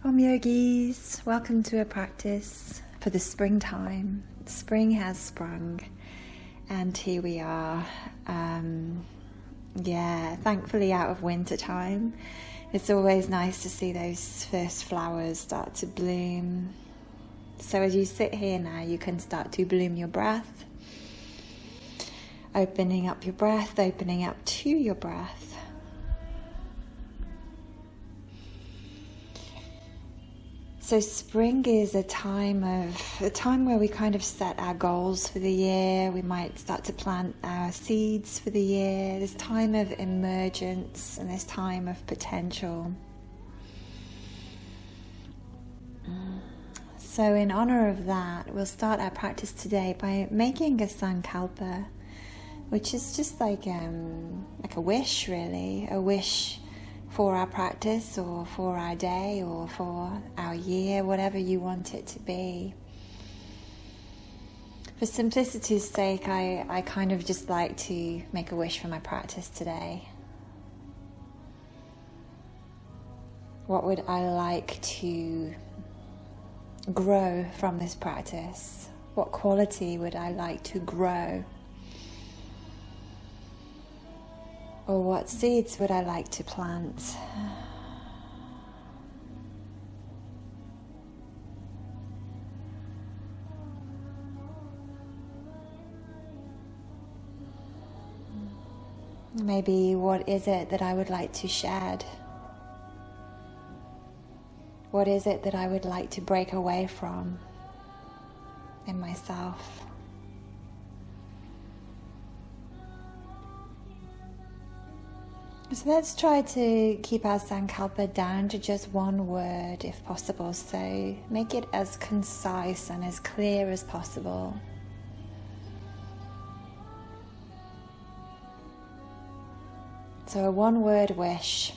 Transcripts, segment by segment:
Om yogis, welcome to a practice for the springtime. Spring has sprung and here we are, thankfully out of winter time. It's always nice to see those first flowers start to bloom. So as you sit here now, you can start to bloom your breath, opening up your breath, opening up to your breath. So spring is a time where we kind of set our goals for the year. We might start to plant our seeds for the year. This time of emergence and this time of potential. So in honor of that, we'll start our practice today by making a sankalpa, which is just like a wish, really, a wish for our practice or for our day or for our year, whatever you want it to be. For simplicity's sake, I kind of just like to make a wish for my practice today. What would I like to grow from this practice? What quality would I like to grow? Or what seeds would I like to plant? Maybe what is it that I would like to shed? What is it that I would like to break away from in myself? So let's try to keep our sankalpa down to just one word if possible. So make it as concise and as clear as possible. So a one-word wish.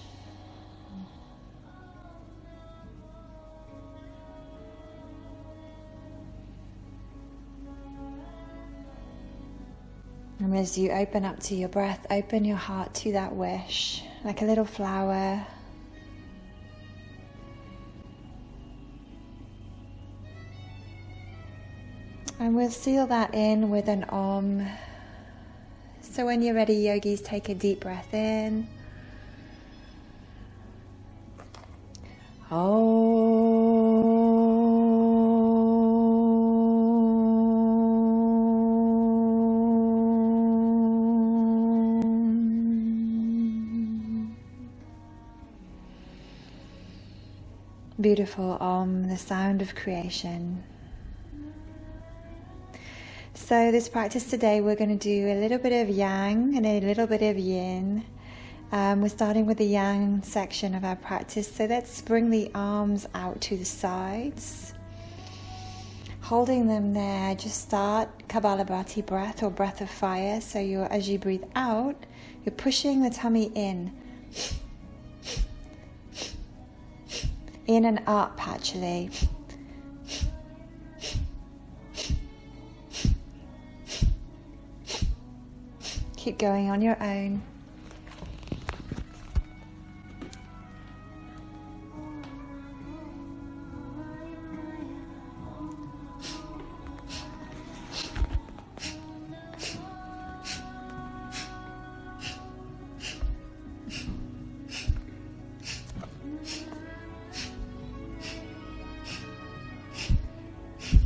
And as you open up to your breath, open your heart to that wish, like a little flower. And we'll seal that in with an Om. So when you're ready, yogis, take a deep breath in. Om. Beautiful Om, the sound of creation. So this practice today, we're going to do a little bit of yang and a little bit of yin. We're starting with the yang section of our practice. So let's bring the arms out to the sides. Holding them there, just start Kapalabhati breath or breath of fire. So as you breathe out, you're pushing the tummy in and up actually. Keep going on your own.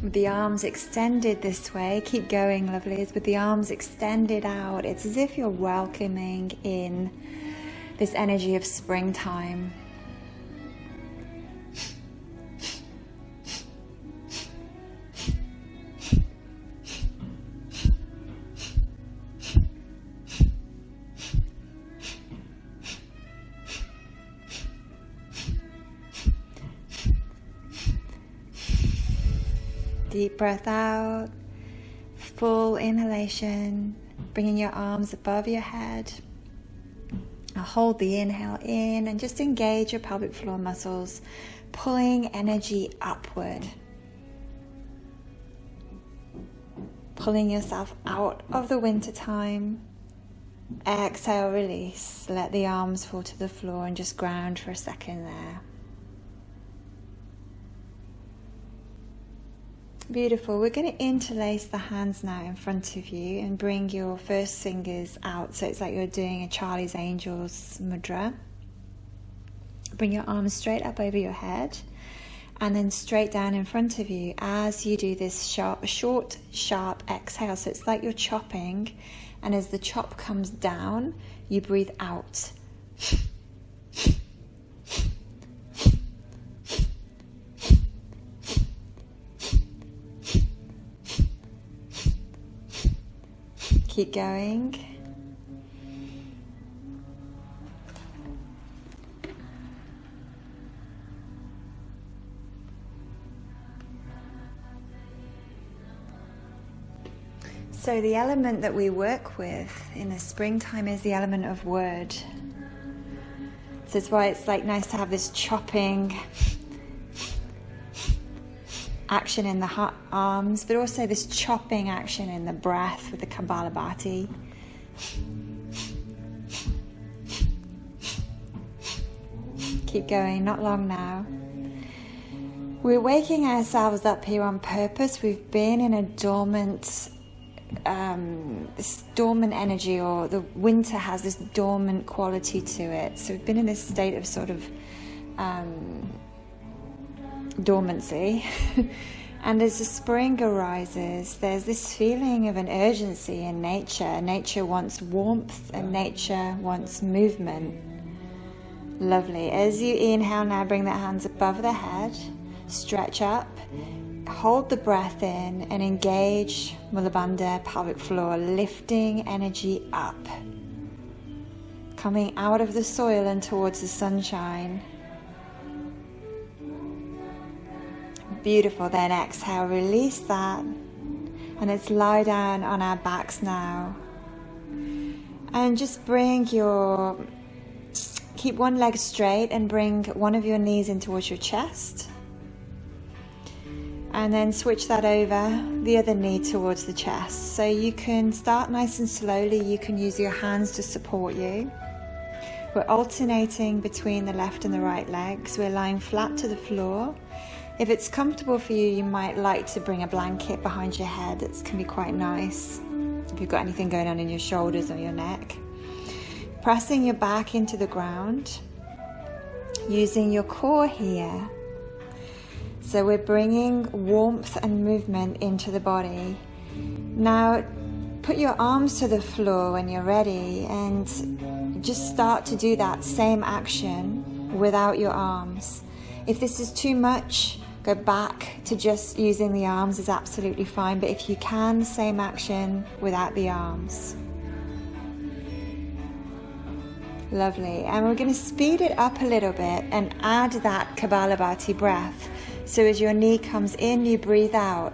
With the arms extended this way, keep going, lovelies. With the arms extended out, it's as if you're welcoming in this energy of springtime. Deep breath out, full inhalation, bringing your arms above your head. Now hold the inhale in and just engage your pelvic floor muscles, pulling energy upward. Pulling yourself out of the winter time. Exhale, release. Let the arms fall to the floor and just ground for a second there. Beautiful. We're going to interlace the hands now in front of you and bring your first fingers out. So it's like you're doing a Charlie's Angels mudra. Bring your arms straight up over your head and then straight down in front of you as you do this short, sharp exhale. So it's like you're chopping, and as the chop comes down, you breathe out. Keep going. So the element that we work with in the springtime is the element of word. So that's why it's like nice to have this chopping action in the arms, but also this chopping action in the breath with the Kapalabhati. Keep going, not long now. We're waking ourselves up here on purpose. We've been in a dormant, this dormant energy, or the winter has this dormant quality to it. So we've been in this state of sort of dormancy. And as the spring arises, there's this feeling of an urgency in nature. Nature wants warmth and nature wants movement. Lovely. As you inhale now, bring the hands above the head, stretch up, hold the breath in and engage Mulabandha, pelvic floor, lifting energy up, coming out of the soil and towards the sunshine. Beautiful. Then exhale, release that, and let's lie down on our backs now. And just keep one leg straight and bring one of your knees in towards your chest. And then switch that over, the other knee towards the chest. So you can start nice and slowly. You can use your hands to support you. We're alternating between the left and the right legs. We're lying flat to the floor. If it's comfortable for you, you might like to bring a blanket behind your head. It can be quite nice if you've got anything going on in your shoulders or your neck. Pressing your back into the ground, using your core here. So we're bringing warmth and movement into the body. Now, put your arms to the floor when you're ready and just start to do that same action without your arms. If this is too much, go back to just using the arms is absolutely fine, but if you can, same action without the arms. Lovely. And we're going to speed it up a little bit and add that Kapalabhati breath. So as your knee comes in, you breathe out.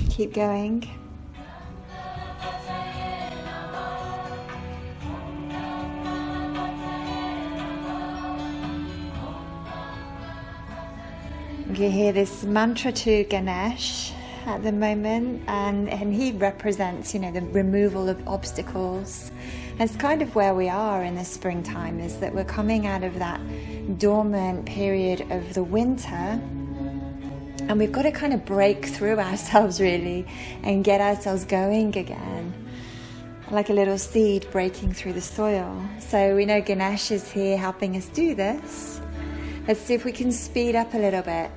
Keep going. You hear this mantra to Ganesh at the moment, and he represents, the removal of obstacles. That's kind of where we are in the springtime, is that we're coming out of that dormant period of the winter. And we've got to kind of break through ourselves really and get ourselves going again, like a little seed breaking through the soil. So we know Ganesh is here helping us do this. Let's see if we can speed up a little bit.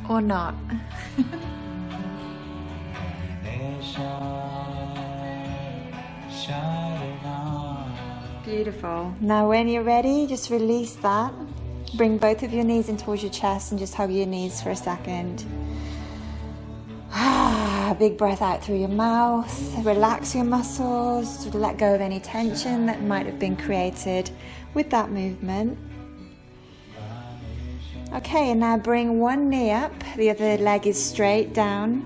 Or not. Beautiful. Now when you're ready, just release that. Bring both of your knees in towards your chest and just hug your knees for a second. Big breath out through your mouth. Relax your muscles. Let go of any tension that might have been created with that movement. Okay, and now bring one knee up. The other leg is straight down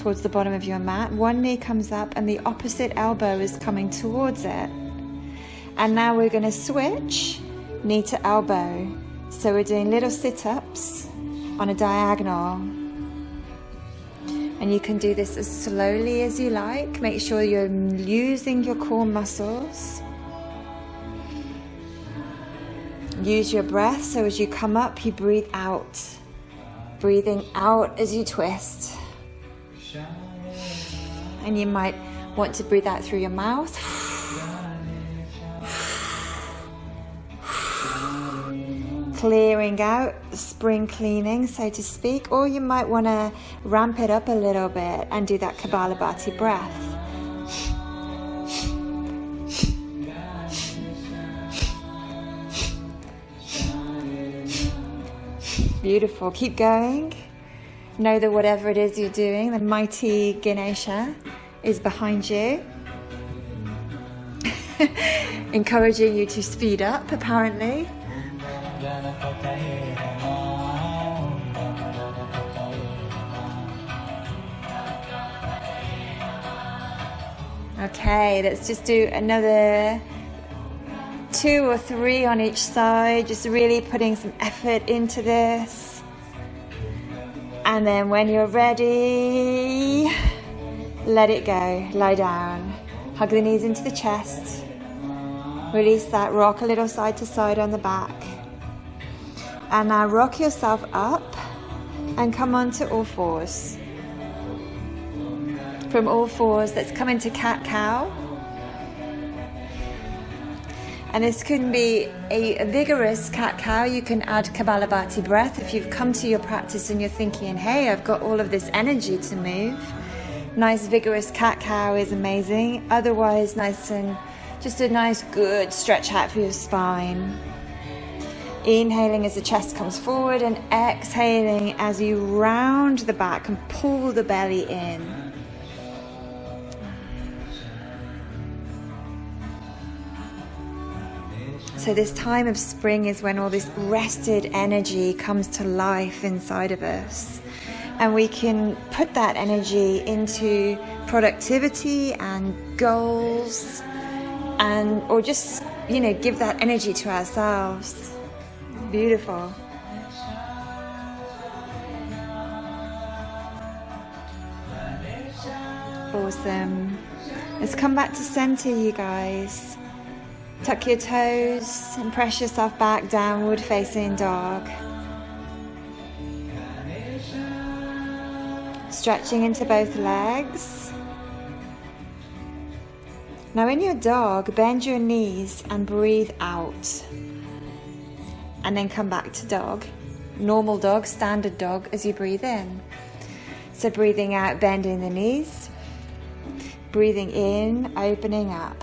towards the bottom of your mat. One knee comes up and the opposite elbow is coming towards it. And now we're going to switch knee to elbow. So we're doing little sit-ups on a diagonal. And you can do this as slowly as you like. Make sure you're using your core muscles. Use your breath, so as you come up, you breathe out. Breathing out as you twist. And you might want to breathe out through your mouth. Clearing out, spring cleaning, so to speak. Or you might want to ramp it up a little bit and do that Kapalabhati breath. Beautiful. Keep going. Know that whatever it is you're doing, the mighty Ganesha is behind you. Encouraging you to speed up, apparently. Okay, let's just do another 2 or 3 on each side, just really putting some effort into this. And then when you're ready, let it go, lie down, hug the knees into the chest, release that, rock a little side to side on the back. And now rock yourself up and come onto all fours. From all fours, let's come into cat-cow. And this can be a vigorous cat-cow. You can add Kapalabhati breath. If you've come to your practice and you're thinking, hey, I've got all of this energy to move, nice vigorous cat-cow is amazing. Otherwise, just a nice good stretch out for your spine. Inhaling as the chest comes forward and exhaling as you round the back and pull the belly in. So this time of spring is when all this rested energy comes to life inside of us. And we can put that energy into productivity and goals, or just, give that energy to ourselves. Beautiful. Awesome. Let's come back to center, you guys. Tuck your toes and press yourself back, downward facing dog. Stretching into both legs. Now in your dog, bend your knees and breathe out. And then come back to dog. Normal dog, standard dog as you breathe in. So breathing out, bending the knees. Breathing in, opening up.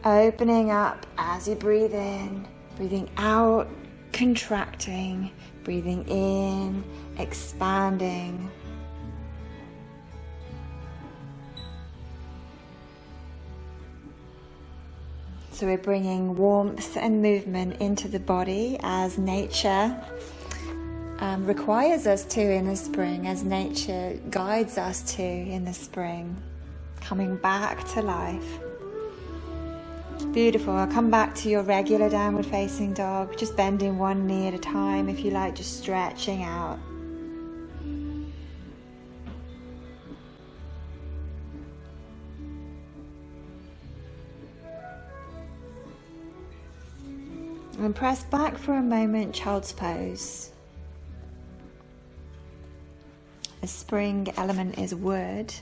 Opening up as you breathe in, breathing out, contracting, breathing in, expanding. So we're bringing warmth and movement into the body as nature requires us to in the spring, as nature guides us to in the spring, coming back to life. Beautiful. I'll come back to your regular downward facing dog, just bending one knee at a time, if you like, just stretching out. And press back for a moment, child's pose. The spring element is wood,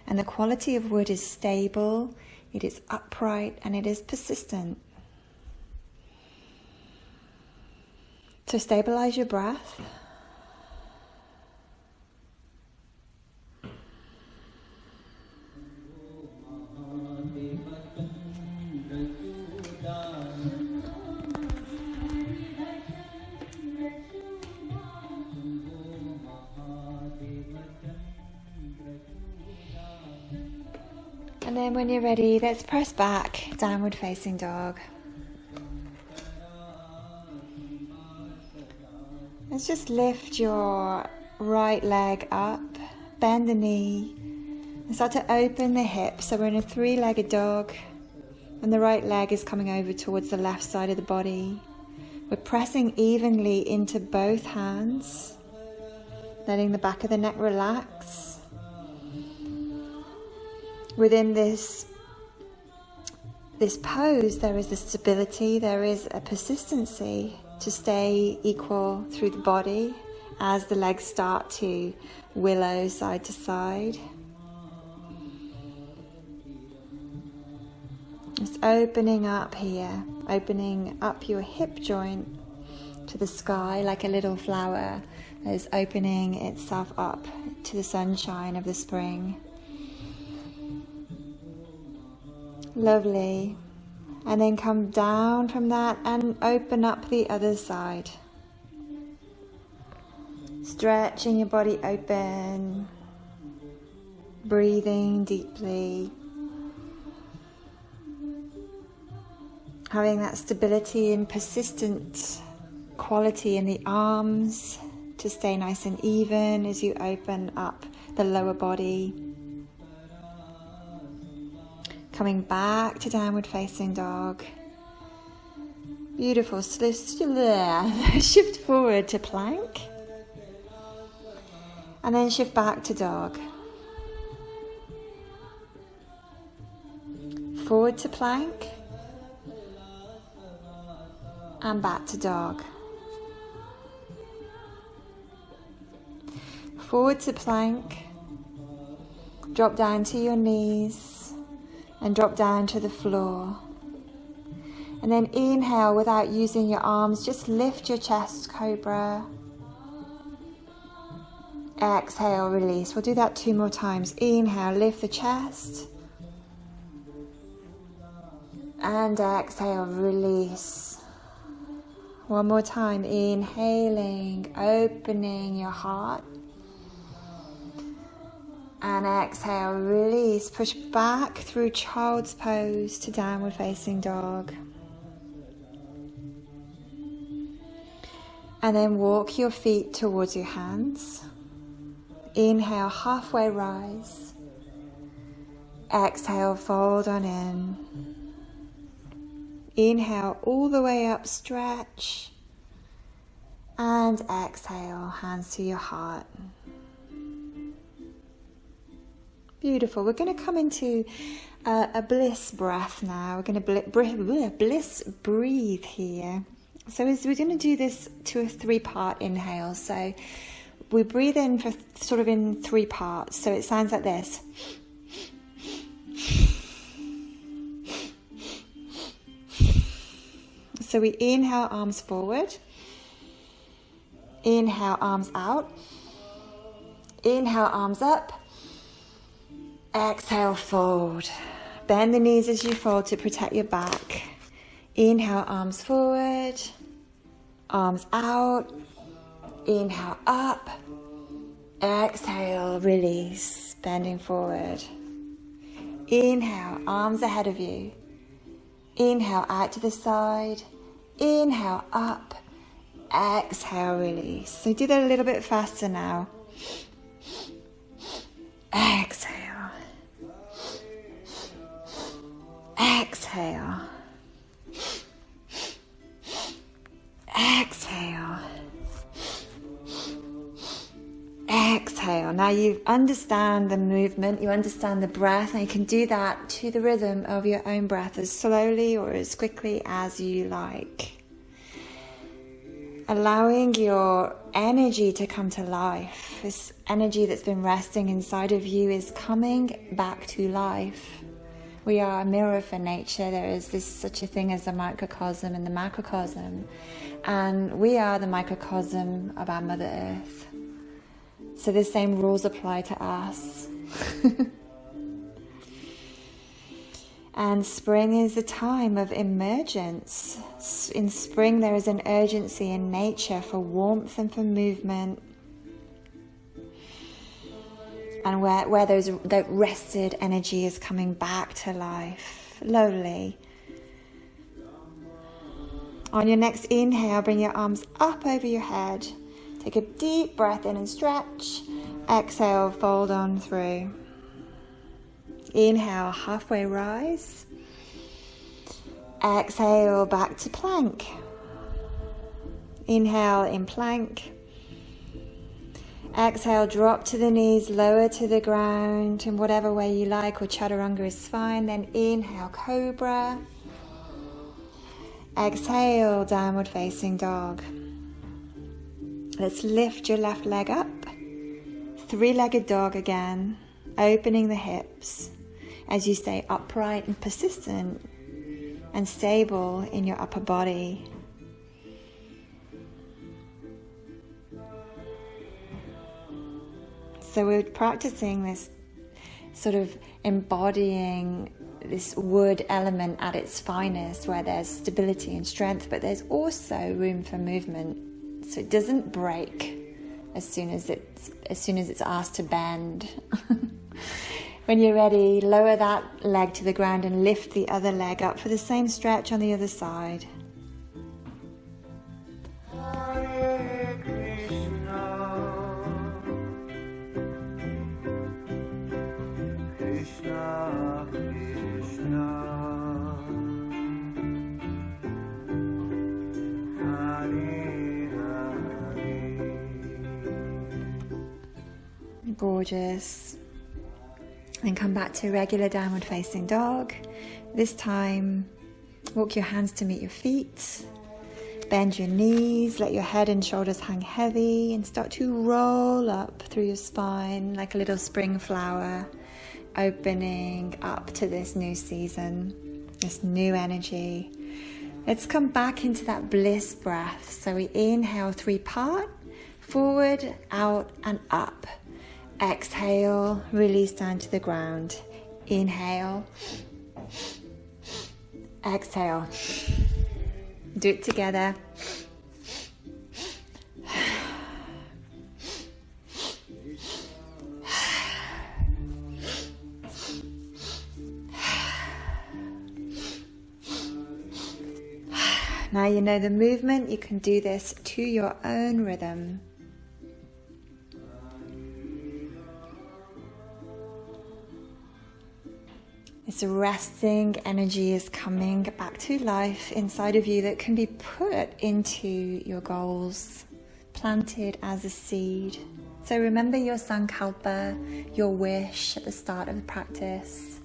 and the quality of wood is stable. It is upright and it is persistent. So stabilize your breath. And then when you're ready, let's press back, downward facing dog. Let's just lift your right leg up, bend the knee, and start to open the hips. So we're in a three-legged dog, and the right leg is coming over towards the left side of the body. We're pressing evenly into both hands, letting the back of the neck relax. Within this pose, there is a stability, there is a persistency to stay equal through the body as the legs start to willow side to side. Just opening up here, opening up your hip joint to the sky like a little flower that is opening itself up to the sunshine of the spring. Lovely. And then come down from that and open up the other side. Stretching your body open, breathing deeply. Having that stability and persistent quality in the arms to stay nice and even as you open up the lower body. Coming back to downward facing dog. Beautiful. Shift forward to plank. And then shift back to dog. Forward to plank. And back to dog. Forward to plank. Drop down to your knees and drop down to the floor. And then inhale without using your arms, just lift your chest, cobra. Exhale, release. We'll do that 2 more times. Inhale, lift the chest. And exhale, release. 1 more time, inhaling, opening your heart. And exhale, release, push back through child's pose to downward facing dog. And then walk your feet towards your hands. Inhale, halfway rise. Exhale, fold on in. Inhale all the way up, stretch. And exhale, hands to your heart. Beautiful. We're going to come into a bliss breath now. We're going to bliss breathe here. So we're going to do this to a 3-part inhale. So we breathe in for sort of in 3 parts. So it sounds like this. So we inhale, arms forward. Inhale, arms out. Inhale, arms up. Exhale, fold. Bend the knees as you fold to protect your back. Inhale, arms forward. Arms out. Inhale, up. Exhale, release. Bending forward. Inhale, arms ahead of you. Inhale, out to the side. Inhale, up. Exhale, release. So do that a little bit faster now. Exhale. Exhale. Exhale. Exhale. Now you understand the movement, you understand the breath, and you can do that to the rhythm of your own breath as slowly or as quickly as you like. Allowing your energy to come to life. This energy that's been resting inside of you is coming back to life. We are a mirror for nature. There is such a thing as a microcosm and the macrocosm. And we are the microcosm of our Mother Earth. So the same rules apply to us. And spring is a time of emergence. In spring there is an urgency in nature for warmth and for movement. And where that rested energy is coming back to life, slowly. On your next inhale, bring your arms up over your head. Take a deep breath in and stretch. Exhale, fold on through. Inhale, halfway rise. Exhale, back to plank. Inhale in plank. Exhale, drop to the knees, lower to the ground in whatever way you like, or chaturanga is fine. Then inhale, cobra. Exhale, downward facing dog. Let's lift your left leg up. Three-legged dog again, opening the hips as you stay upright and persistent and stable in your upper body. So we're practicing this sort of embodying this wood element at its finest, where there's stability and strength, but there's also room for movement, so it doesn't break as soon as it's asked to bend. When you're ready, lower that leg to the ground and lift the other leg up for the same stretch on the other side. Gorgeous. And come back to regular downward facing dog. This time, walk your hands to meet your feet. Bend your knees, let your head and shoulders hang heavy, and start to roll up through your spine like a little spring flower, opening up to this new season, this new energy. Let's come back into that bliss breath. So we inhale 3-part, forward, out, and up. Exhale, release down to the ground. Inhale. Exhale. Do it together. Now you know the movement. You can do this to your own rhythm. This resting energy is coming back to life inside of you that can be put into your goals, planted as a seed. So remember your sankalpa, your wish at the start of the practice.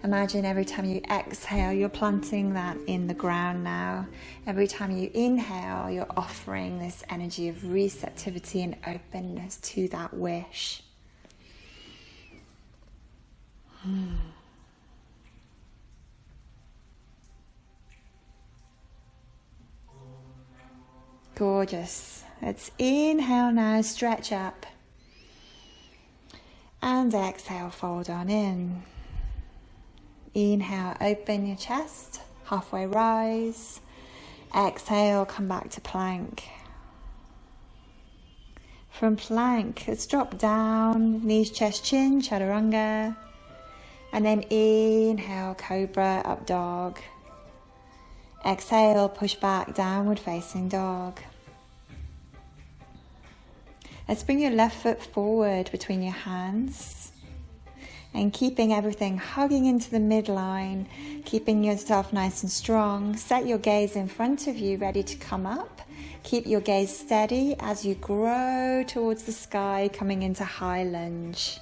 Imagine every time you exhale, you're planting that in the ground now. Every time you inhale, you're offering this energy of receptivity and openness to that wish. Gorgeous. Let's inhale now, stretch up. And exhale, fold on in. Inhale, open your chest, halfway rise. Exhale, come back to plank. From plank, let's drop down, knees, chest, chin, chaturanga. And then inhale, cobra, up dog. Exhale, push back, downward facing dog. Let's bring your left foot forward between your hands and keeping everything hugging into the midline, keeping yourself nice and strong. Set your gaze in front of you, ready to come up. Keep your gaze steady as you grow towards the sky, coming into high lunge.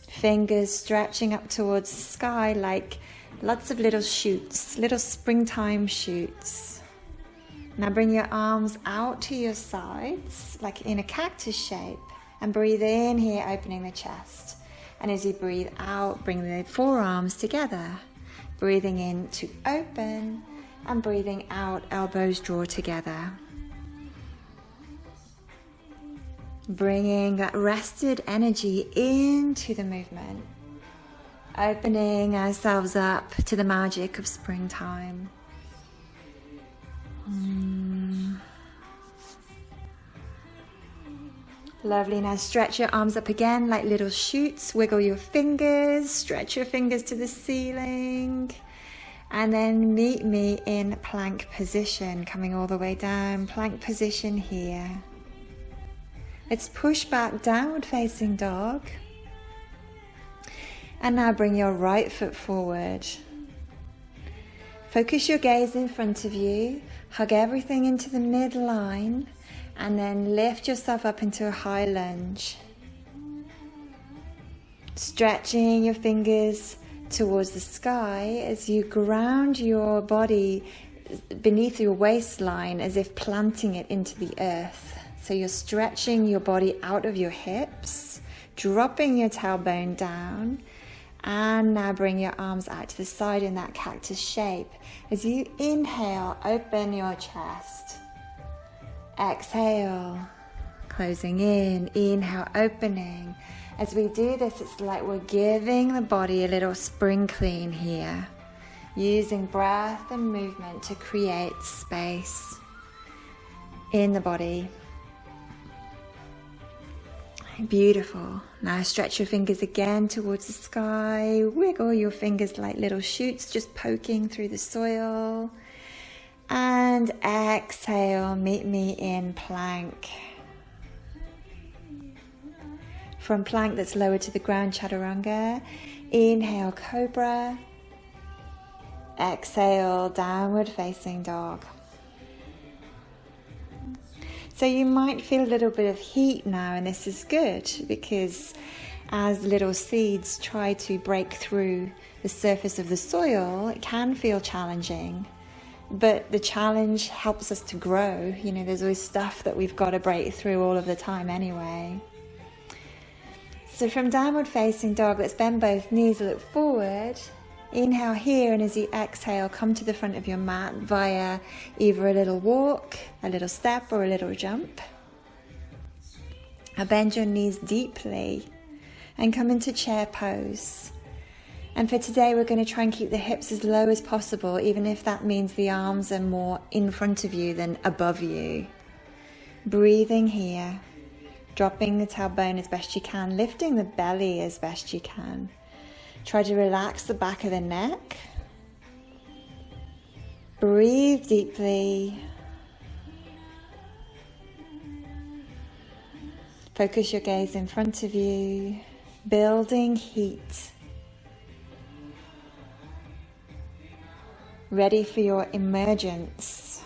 Fingers stretching up towards the sky like lots of little shoots, little springtime shoots. Now bring your arms out to your sides, like in a cactus shape, and breathe in here, opening the chest. And as you breathe out, bring the forearms together. Breathing in to open, and breathing out, elbows draw together. Bringing that rested energy into the movement. Opening ourselves up to the magic of springtime. Lovely. Now stretch your arms up again like little shoots. Wiggle your fingers. Stretch your fingers to the ceiling. And then meet me in plank position. Coming all the way down. Plank position here. Let's push back, downward facing dog. And now bring your right foot forward. Focus your gaze in front of you, hug everything into the midline, and then lift yourself up into a high lunge. Stretching your fingers towards the sky as you ground your body beneath your waistline as if planting it into the earth. So you're stretching your body out of your hips, dropping your tailbone down, and now bring your arms out to the side in that cactus shape. As you inhale, open your chest. Exhale, closing in. Inhale, opening. As we do this, it's like we're giving the body a little spring clean here, using breath and movement to create space in the body. Beautiful. Now stretch your fingers again towards the sky. Wiggle your fingers like little shoots just poking through the soil. And exhale, meet me in plank. From plank that's lower to the ground, chaturanga. Inhale, cobra. Exhale, downward facing dog. So you might feel a little bit of heat now, and this is good because as little seeds try to break through the surface of the soil, it can feel challenging. But the challenge helps us to grow. You know, there's always stuff that we've got to break through all of the time anyway. So from downward facing dog, let's bend both knees, look forward. Inhale here, and as you exhale, come to the front of your mat via either a little walk, a little step, or a little jump. Now bend your knees deeply and come into chair pose. And for today, we're going to try and keep the hips as low as possible, even if that means the arms are more in front of you than above you. Breathing here, dropping the tailbone as best you can, lifting the belly as best you can. Try to relax the back of the neck. Breathe deeply. Focus your gaze in front of you, building heat. Ready for your emergence.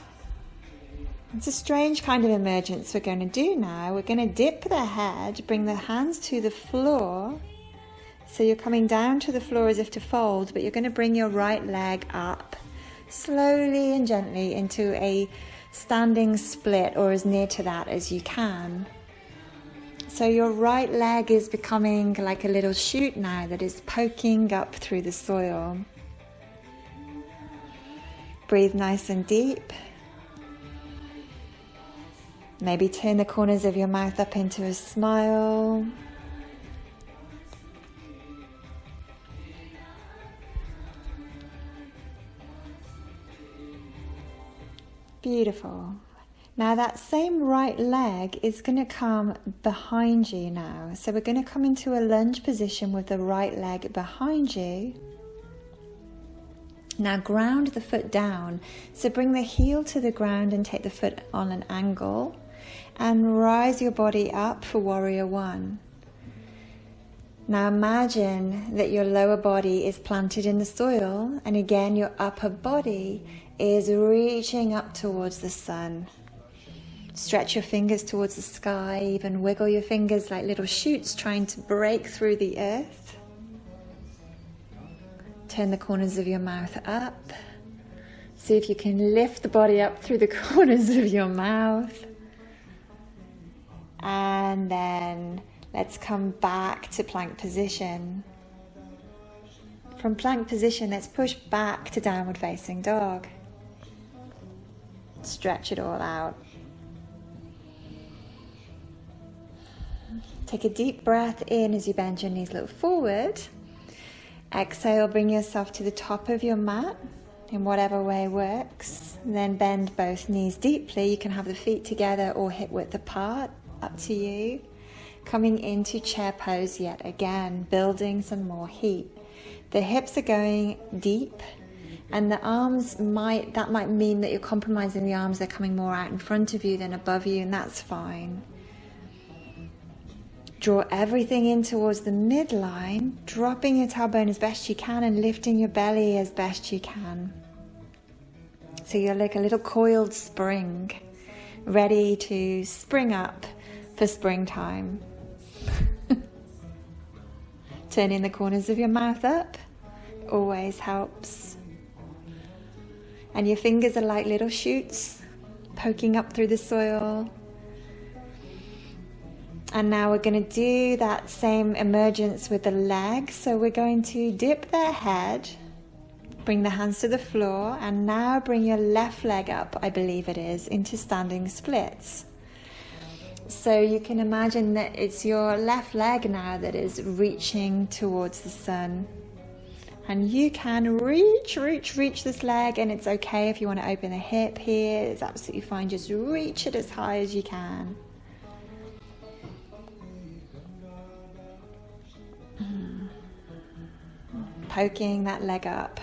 It's a strange kind of emergence we're going to do now. We're going to dip the head, bring the hands to the floor. So you're coming down to the floor as if to fold, but you're going to bring your right leg up slowly and gently into a standing split, or as near to that as you can. So your right leg is becoming like a little shoot now that is poking up through the soil. Breathe nice and deep. Maybe turn the corners of your mouth up into a smile. Beautiful. Now that same right leg is going to come behind you now. So we're going to come into a lunge position with the right leg behind you. Now ground the foot down. So bring the heel to the ground and take the foot on an angle. And rise your body up for warrior one. Now imagine that your lower body is planted in the soil, and again your upper body is reaching up towards the sun. Stretch your fingers towards the sky, even wiggle your fingers like little shoots trying to break through the earth. Turn the corners of your mouth up. See if you can lift the body up through the corners of your mouth. And then let's come back to plank position. From plank position, let's push back to downward facing dog. Stretch it all out. Take a deep breath in as you bend your knees, look forward. Exhale, bring yourself to the top of your mat in whatever way works. And then bend both knees deeply. You can have the feet together or hip width apart, up to you. Coming into chair pose yet again, building some more heat. The hips are going deep, and the arms might mean that you're compromising the arms. They're coming more out in front of you than above you, and that's fine. Draw everything in towards the midline, dropping your tailbone as best you can and lifting your belly as best you can. So you're like a little coiled spring, ready to spring up for springtime. Turning the corners of your mouth up always helps. And your fingers are like little shoots poking up through the soil. And now we're going to do that same emergence with the legs. So we're going to dip their head, bring the hands to the floor, and now bring your left leg up, I believe it is, into standing splits. So you can imagine that it's your left leg now that is reaching towards the sun. And you can reach this leg, and it's okay if you want to open the hip here. It's absolutely fine. Just reach it as high as you can. Poking that leg up,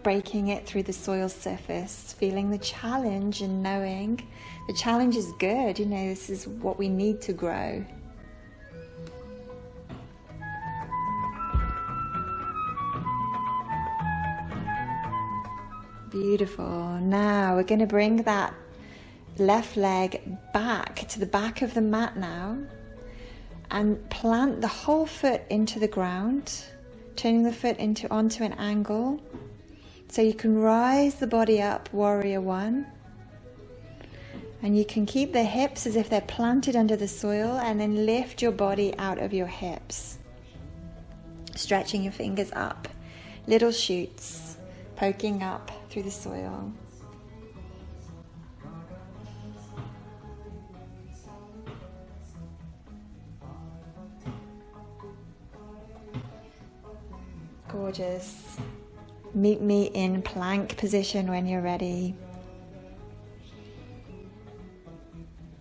breaking it through the soil surface, feeling the challenge and knowing the challenge is good. You know, this is what we need to grow. Beautiful. Now we're going to bring that left leg back to the back of the mat now and plant the whole foot into the ground, turning the foot onto an angle so you can rise the body up, warrior one. And you can keep the hips as if they're planted under the soil, and then lift your body out of your hips, stretching your fingers up, little shoots poking up through the soil. Gorgeous. Meet me in plank position when you're ready.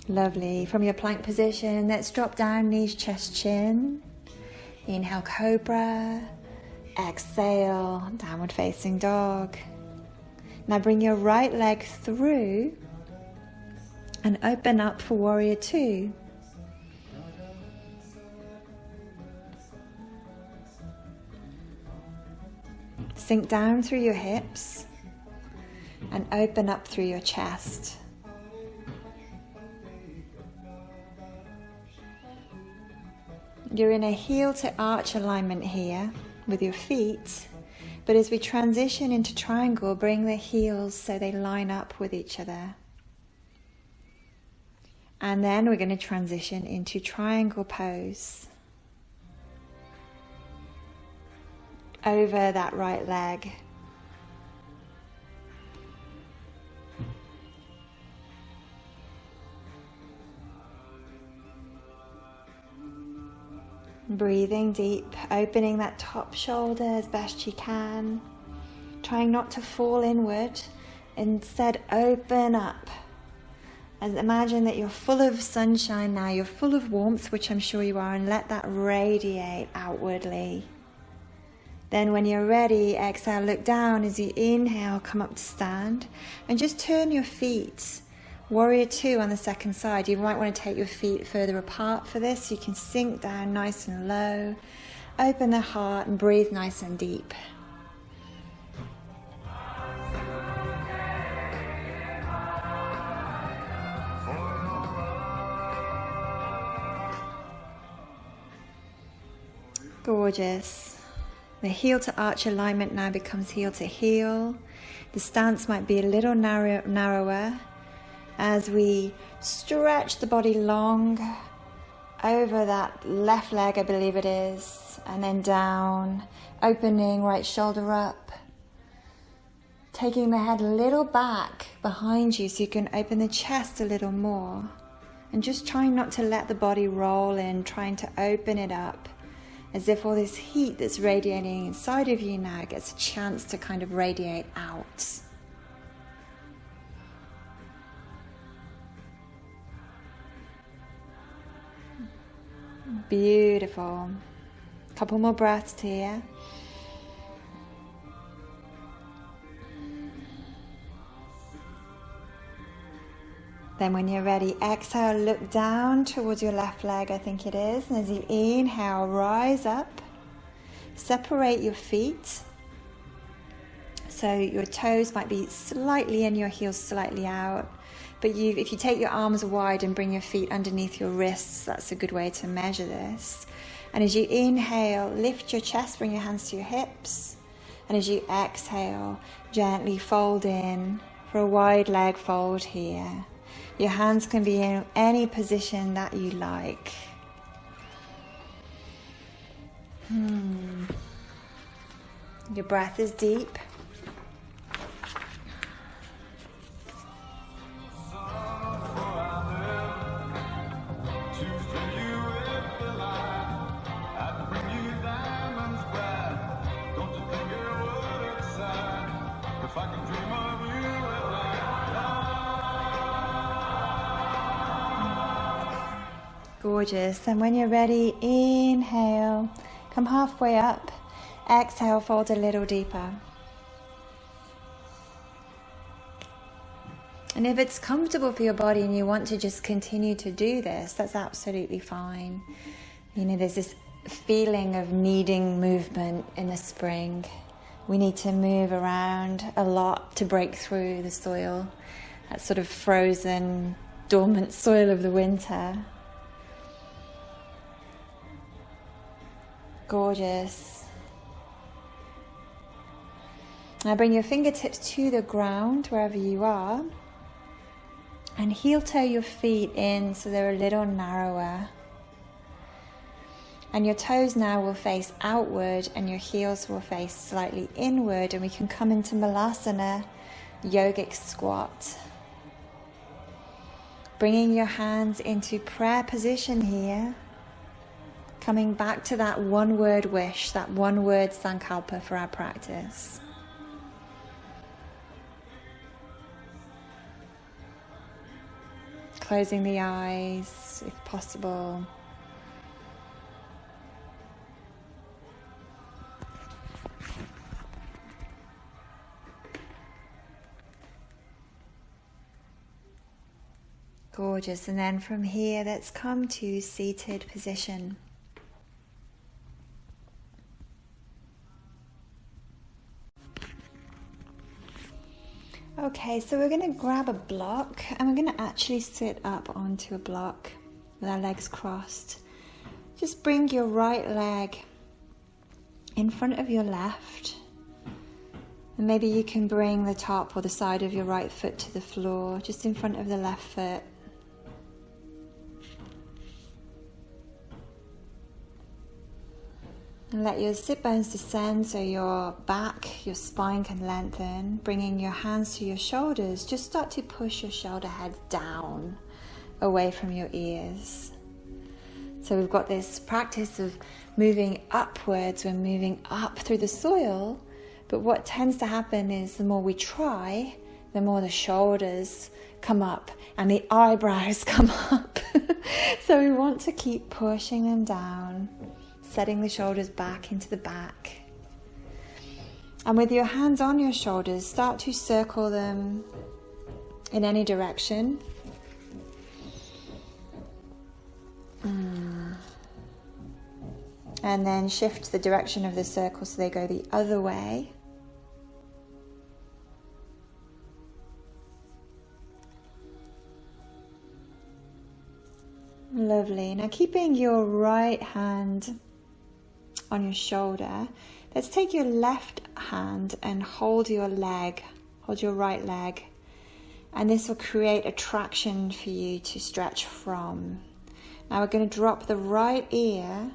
Lovely. From your plank position, let's drop down, knees, chest, chin. Inhale, cobra. Exhale, downward facing dog. Now bring your right leg through and open up for warrior two. Sink down through your hips and open up through your chest. You're in a heel to arch alignment here with your feet, but as we transition into triangle, bring the heels so they line up with each other. And then we're going to transition into triangle pose. Over that right leg. Breathing deep, opening that top shoulder as best you can. Trying not to fall inward, instead open up. And imagine that you're full of sunshine now, you're full of warmth, which I'm sure you are, and let that radiate outwardly. Then when you're ready, exhale, look down as you inhale, come up to stand, and just turn your feet. Warrior two on the second side. You might want to take your feet further apart for this. You can sink down nice and low, open the heart and breathe nice and deep. Gorgeous. The heel to arch alignment now becomes heel to heel. The stance might be a little narrower as we stretch the body long over that left leg, I believe it is, and then down, opening right shoulder up, taking the head a little back behind you so you can open the chest a little more, and just trying not to let the body roll in, trying to open it up as if all this heat that's radiating inside of you now gets a chance to kind of radiate out. Beautiful. Couple more breaths here. Then when you're ready, exhale, look down towards your left leg, I think it is. And as you inhale, rise up. Separate your feet. So your toes might be slightly in, your heels slightly out. But if you take your arms wide and bring your feet underneath your wrists, that's a good way to measure this. And as you inhale, lift your chest, bring your hands to your hips. And as you exhale, gently fold in for a wide leg fold here. Your hands can be in any position that you like. Your breath is deep. Gorgeous. And when you're ready, inhale, come halfway up. Exhale, fold a little deeper. And if it's comfortable for your body and you want to just continue to do this, that's absolutely fine. You know, there's this feeling of needing movement in the spring. We need to move around a lot to break through the soil, that sort of frozen, dormant soil of the winter. Gorgeous. Now bring your fingertips to the ground wherever you are and heel toe your feet in so they're a little narrower. And your toes now will face outward and your heels will face slightly inward, and we can come into Malasana, yogic squat. Bringing your hands into prayer position here. Coming back to that one word wish, that one word sankalpa for our practice. Closing the eyes if possible. Gorgeous. And then from here, let's come to seated position. Okay, so we're going to grab a block and we're going to actually sit up onto a block with our legs crossed. Just bring your right leg in front of your left, and maybe you can bring the top or the side of your right foot to the floor, just in front of the left foot. And let your sit bones descend so your back, your spine can lengthen. Bringing your hands to your shoulders, just start to push your shoulder heads down, away from your ears. So we've got this practice of moving upwards, we're moving up through the soil, but what tends to happen is the more we try, the more the shoulders come up and the eyebrows come up. So we want to keep pushing them down. Setting the shoulders back into the back. And with your hands on your shoulders, start to circle them in any direction. And then shift the direction of the circle so they go the other way. Lovely. Now keeping your right hand on your shoulder, let's take your left hand and hold your leg, hold your right leg, and this will create a traction for you to stretch from. Now we're going to drop the right ear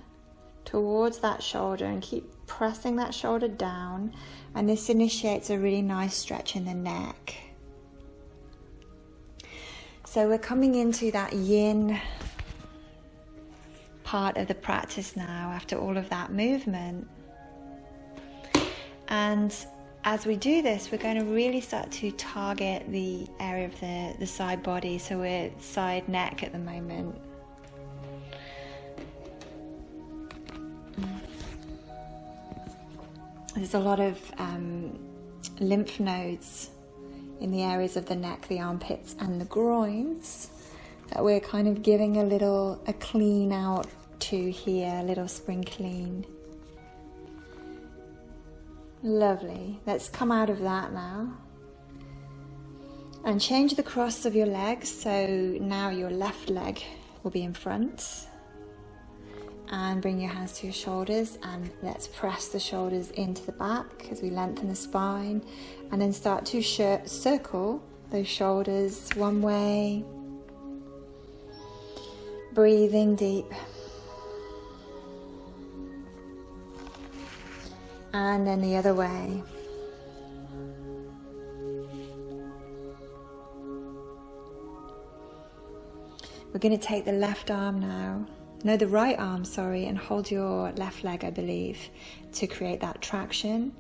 towards that shoulder and keep pressing that shoulder down, and this initiates a really nice stretch in the neck. So we're coming into that yin part of the practice now after all of that movement. And as we do this, we're going to really start to target the area of the side body. So we're side neck at the moment. There's a lot of lymph nodes in the areas of the neck, the armpits and the groins, that we're kind of giving a clean out to here, a little spring clean. Lovely. Let's come out of that now. And change the cross of your legs, so now your left leg will be in front. And bring your hands to your shoulders, and let's press the shoulders into the back as we lengthen the spine, and then start to circle those shoulders one way. Breathing deep. And then the other way. We're going to take the left arm now. No, the right arm, sorry, and hold your left leg, I believe, to create that traction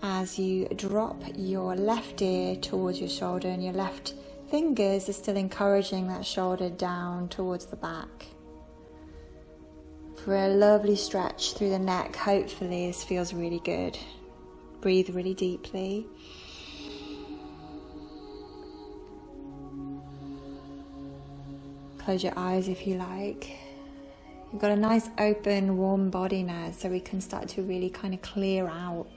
as you drop your left ear towards your shoulder, and your left fingers are still encouraging that shoulder down towards the back. For a lovely stretch through the neck, hopefully this feels really good. Breathe really deeply. Close your eyes if you like. You've got a nice open, warm body now, so we can start to really kind of clear out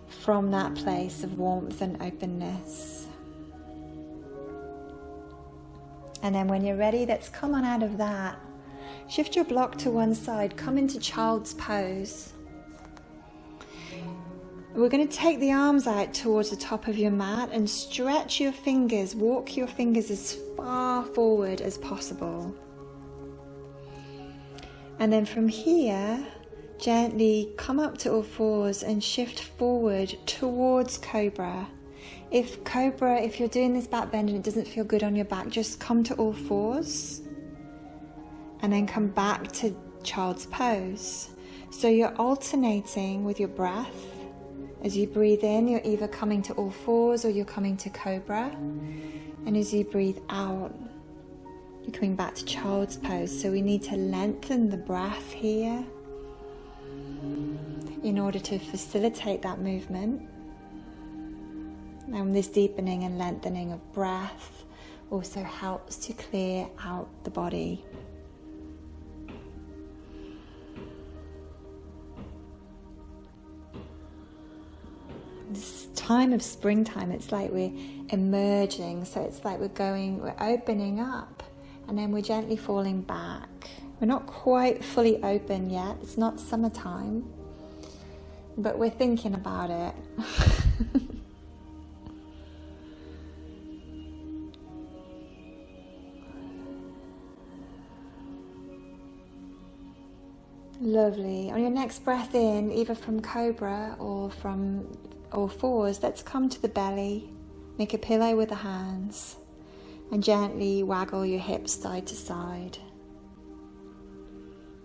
from that place of warmth and openness. And then when you're ready, let's come on out of that. Shift your block to one side, come into child's pose. We're going to take the arms out towards the top of your mat and stretch your fingers, walk your fingers as far forward as possible. And then from here, gently come up to all fours and shift forward towards Cobra. If you're doing this back bend and it doesn't feel good on your back, just come to all fours and then come back to child's pose. So you're alternating with your breath. As you breathe in, you're either coming to all fours or you're coming to Cobra. And as you breathe out, you're coming back to child's pose. So we need to lengthen the breath here in order to facilitate that movement. And this deepening and lengthening of breath also helps to clear out the body. This time of springtime, it's like we're emerging, so it's like we're opening up, and then we're gently falling back. We're not quite fully open yet, it's not summertime, but we're thinking about it. Lovely. On your next breath in, either from Cobra or from all fours, let's come to the belly, make a pillow with the hands, and gently waggle your hips side to side,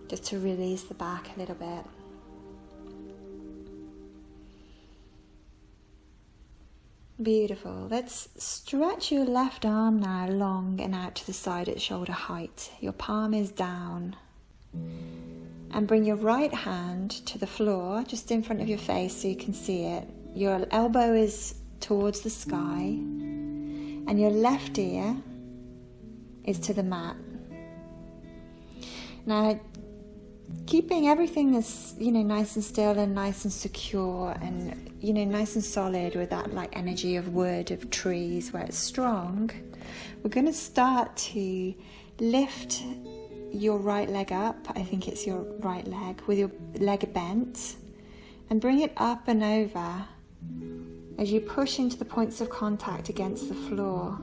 just to release the back a little bit. Beautiful. Let's stretch your left arm now long and out to the side at shoulder height. Your palm is down. And bring your right hand to the floor, just in front of your face so you can see it. Your elbow is towards the sky, and your left ear is to the mat. Now, keeping everything as, nice and still and nice and secure and, nice and solid with that like energy of wood, of trees where it's strong, we're going to start to lift your right leg up, I think it's your right leg, with your leg bent, and bring it up and over as you push into the points of contact against the floor.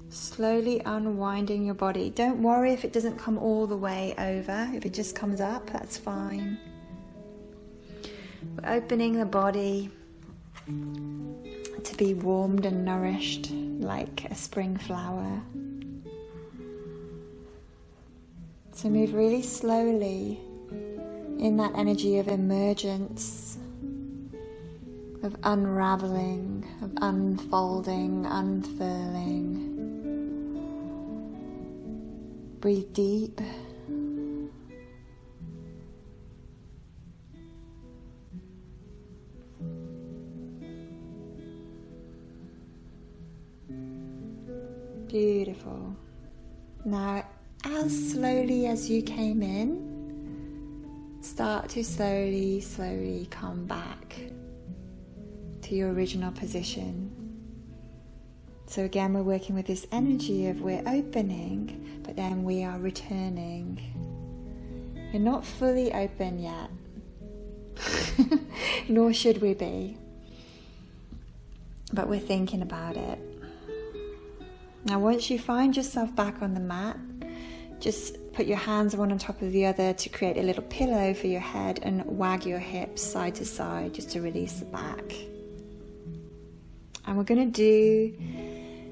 Slowly unwinding your body. Don't worry if it doesn't come all the way over. If it just comes up, that's fine. We're opening the body to be warmed and nourished like a spring flower. So move really slowly in that energy of emergence, of unraveling, of unfolding, unfurling. Breathe deep. Beautiful. Now, as slowly as you came in, start to slowly come back to your original position. So again, we're working with this energy of we're opening, but then we are returning. We're not fully open yet, nor should we be, but we're thinking about it. Now, once you find yourself back on the mat, just put your hands one on top of the other to create a little pillow for your head and wag your hips side to side just to release the back. And we're going to do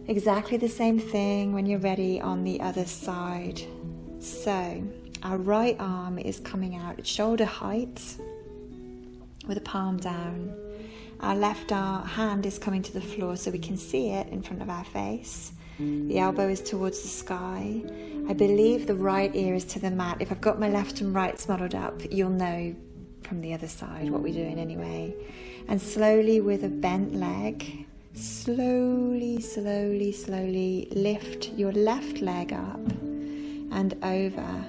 exactly the same thing when you're ready on the other side. So our right arm is coming out at shoulder height with the palm down. Our left hand is coming to the floor so we can see it in front of our face. The elbow is towards the sky. I believe the right ear is to the mat. If I've got my left and rights muddled up, you'll know from the other side what we're doing anyway. And slowly, with a bent leg, slowly lift your left leg up and over.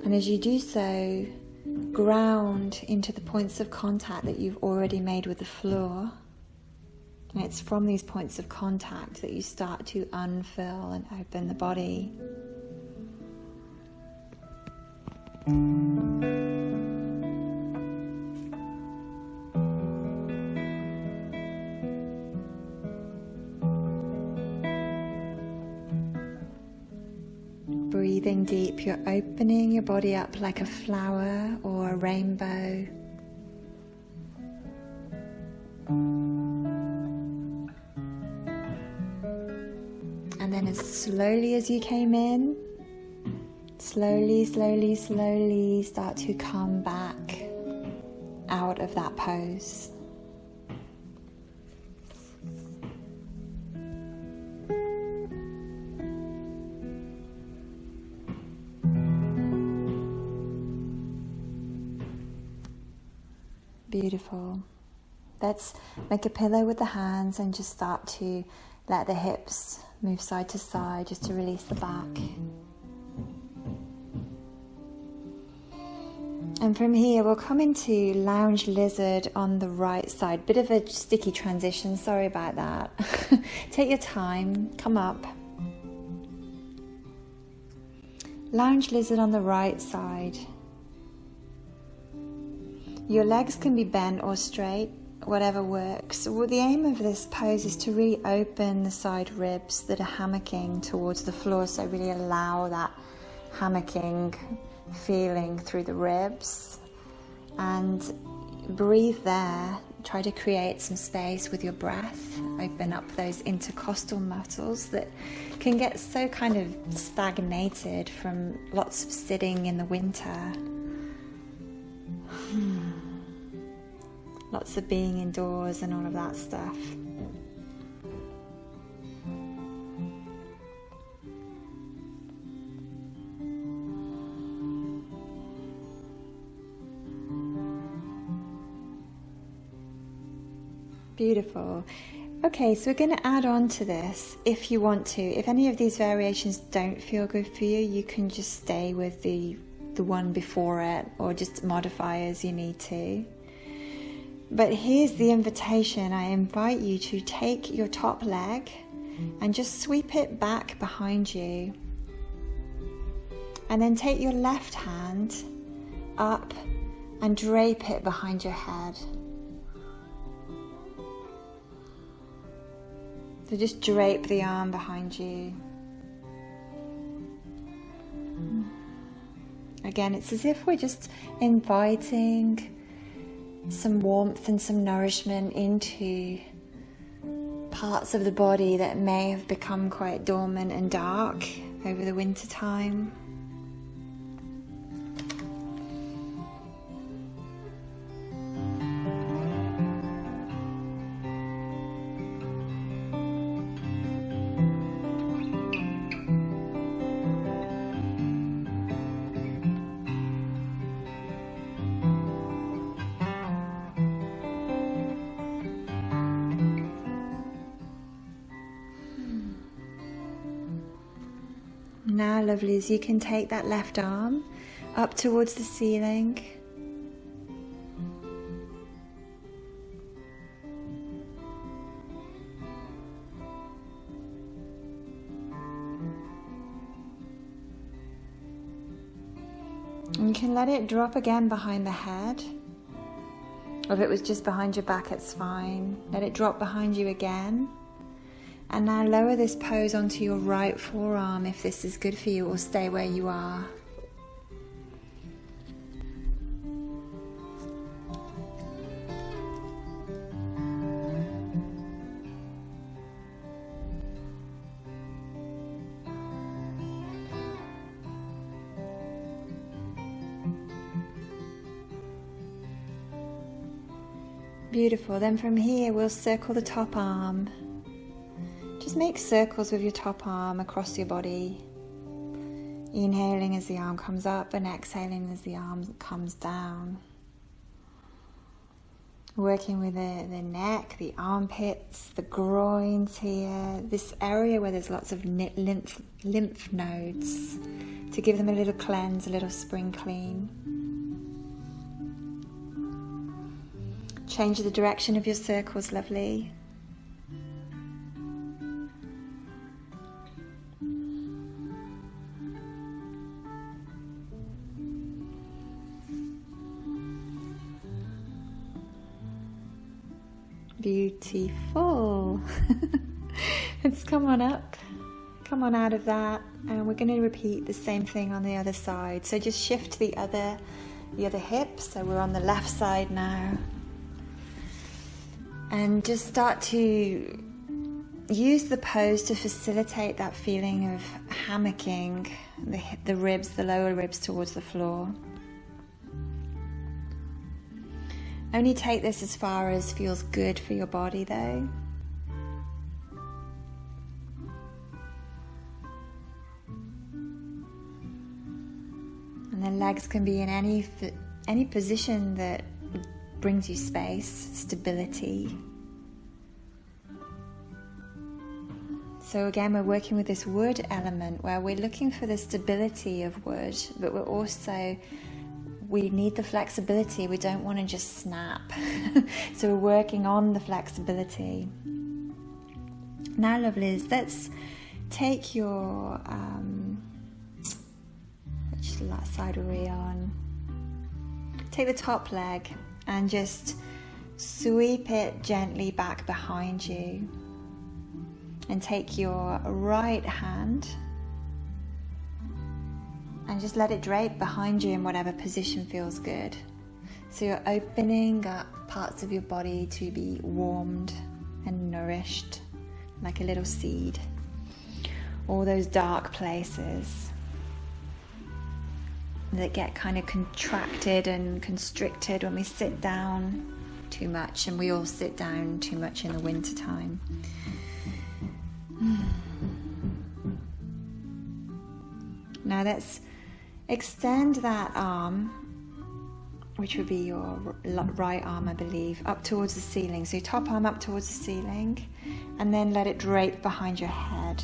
And as you do so, ground into the points of contact that you've already made with the floor. And it's from these points of contact that you start to unfurl and open the body. Breathing deep, you're opening your body up like a flower or a rainbow. And then as slowly as you came in, slowly start to come back out of that pose. Beautiful. Let's make a pillow with the hands and just start to let the hips move side to side just to release the back. And from here we'll come into lounge lizard on the right side. Bit of a sticky transition, sorry about that. Take your time, come up. Lounge lizard on the right side. Your legs can be bent or straight, whatever works. Well, the aim of this pose is to really open the side ribs that are hammocking towards the floor, so really allow that hammocking feeling through the ribs. And breathe there. Try to create some space with your breath. Open up those intercostal muscles that can get so kind of stagnated from lots of sitting in the winter. Lots of being indoors and all of that stuff. Beautiful. Okay, so we're going to add on to this if you want to. If any of these variations don't feel good for you, you can just stay with the one before it or just modify as you need to. But here's the invitation. I invite you to take your top leg and just sweep it back behind you. And then take your left hand up and drape it behind your head. So just drape the arm behind you. Again, it's as if we're just inviting some warmth and some nourishment into parts of the body that may have become quite dormant and dark over the winter time. Now, lovelies, you can take that left arm up towards the ceiling. And you can let it drop again behind the head. Or if it was just behind your back, it's fine. Let it drop behind you again. And now lower this pose onto your right forearm if this is good for you, or stay where you are. Beautiful. Then from here we'll circle the top arm. Just make circles with your top arm across your body. Inhaling as the arm comes up and exhaling as the arm comes down. Working with the neck, the armpits, the groins here. This area where there's lots of lymph nodes, to give them a little cleanse, a little spring clean. Change the direction of your circles, lovely. Beautiful. Let's come on up. Come on out of that, and we're going to repeat the same thing on the other side. So just shift the other hip. So we're on the left side now. And just start to use the pose to facilitate that feeling of hammocking the ribs, the lower ribs towards the floor. Only take this as far as feels good for your body though. And the legs can be in any position that brings you space, stability. So again, we're working with this wood element where we're looking for the stability of wood, but we need the flexibility. We don't want to just snap. So we're working on the flexibility. Now, lovelies, let's take your, which side are we on? Take the top leg and just sweep it gently back behind you. And take your right hand and just let it drape behind you in whatever position feels good. So you're opening up parts of your body to be warmed and nourished like a little seed. All those dark places that get kind of contracted and constricted when we sit down too much, and we all sit down too much in the winter time. Now let's extend that arm, which would be your right arm, I believe, up towards the ceiling. So your top arm up towards the ceiling, and then let it drape behind your head.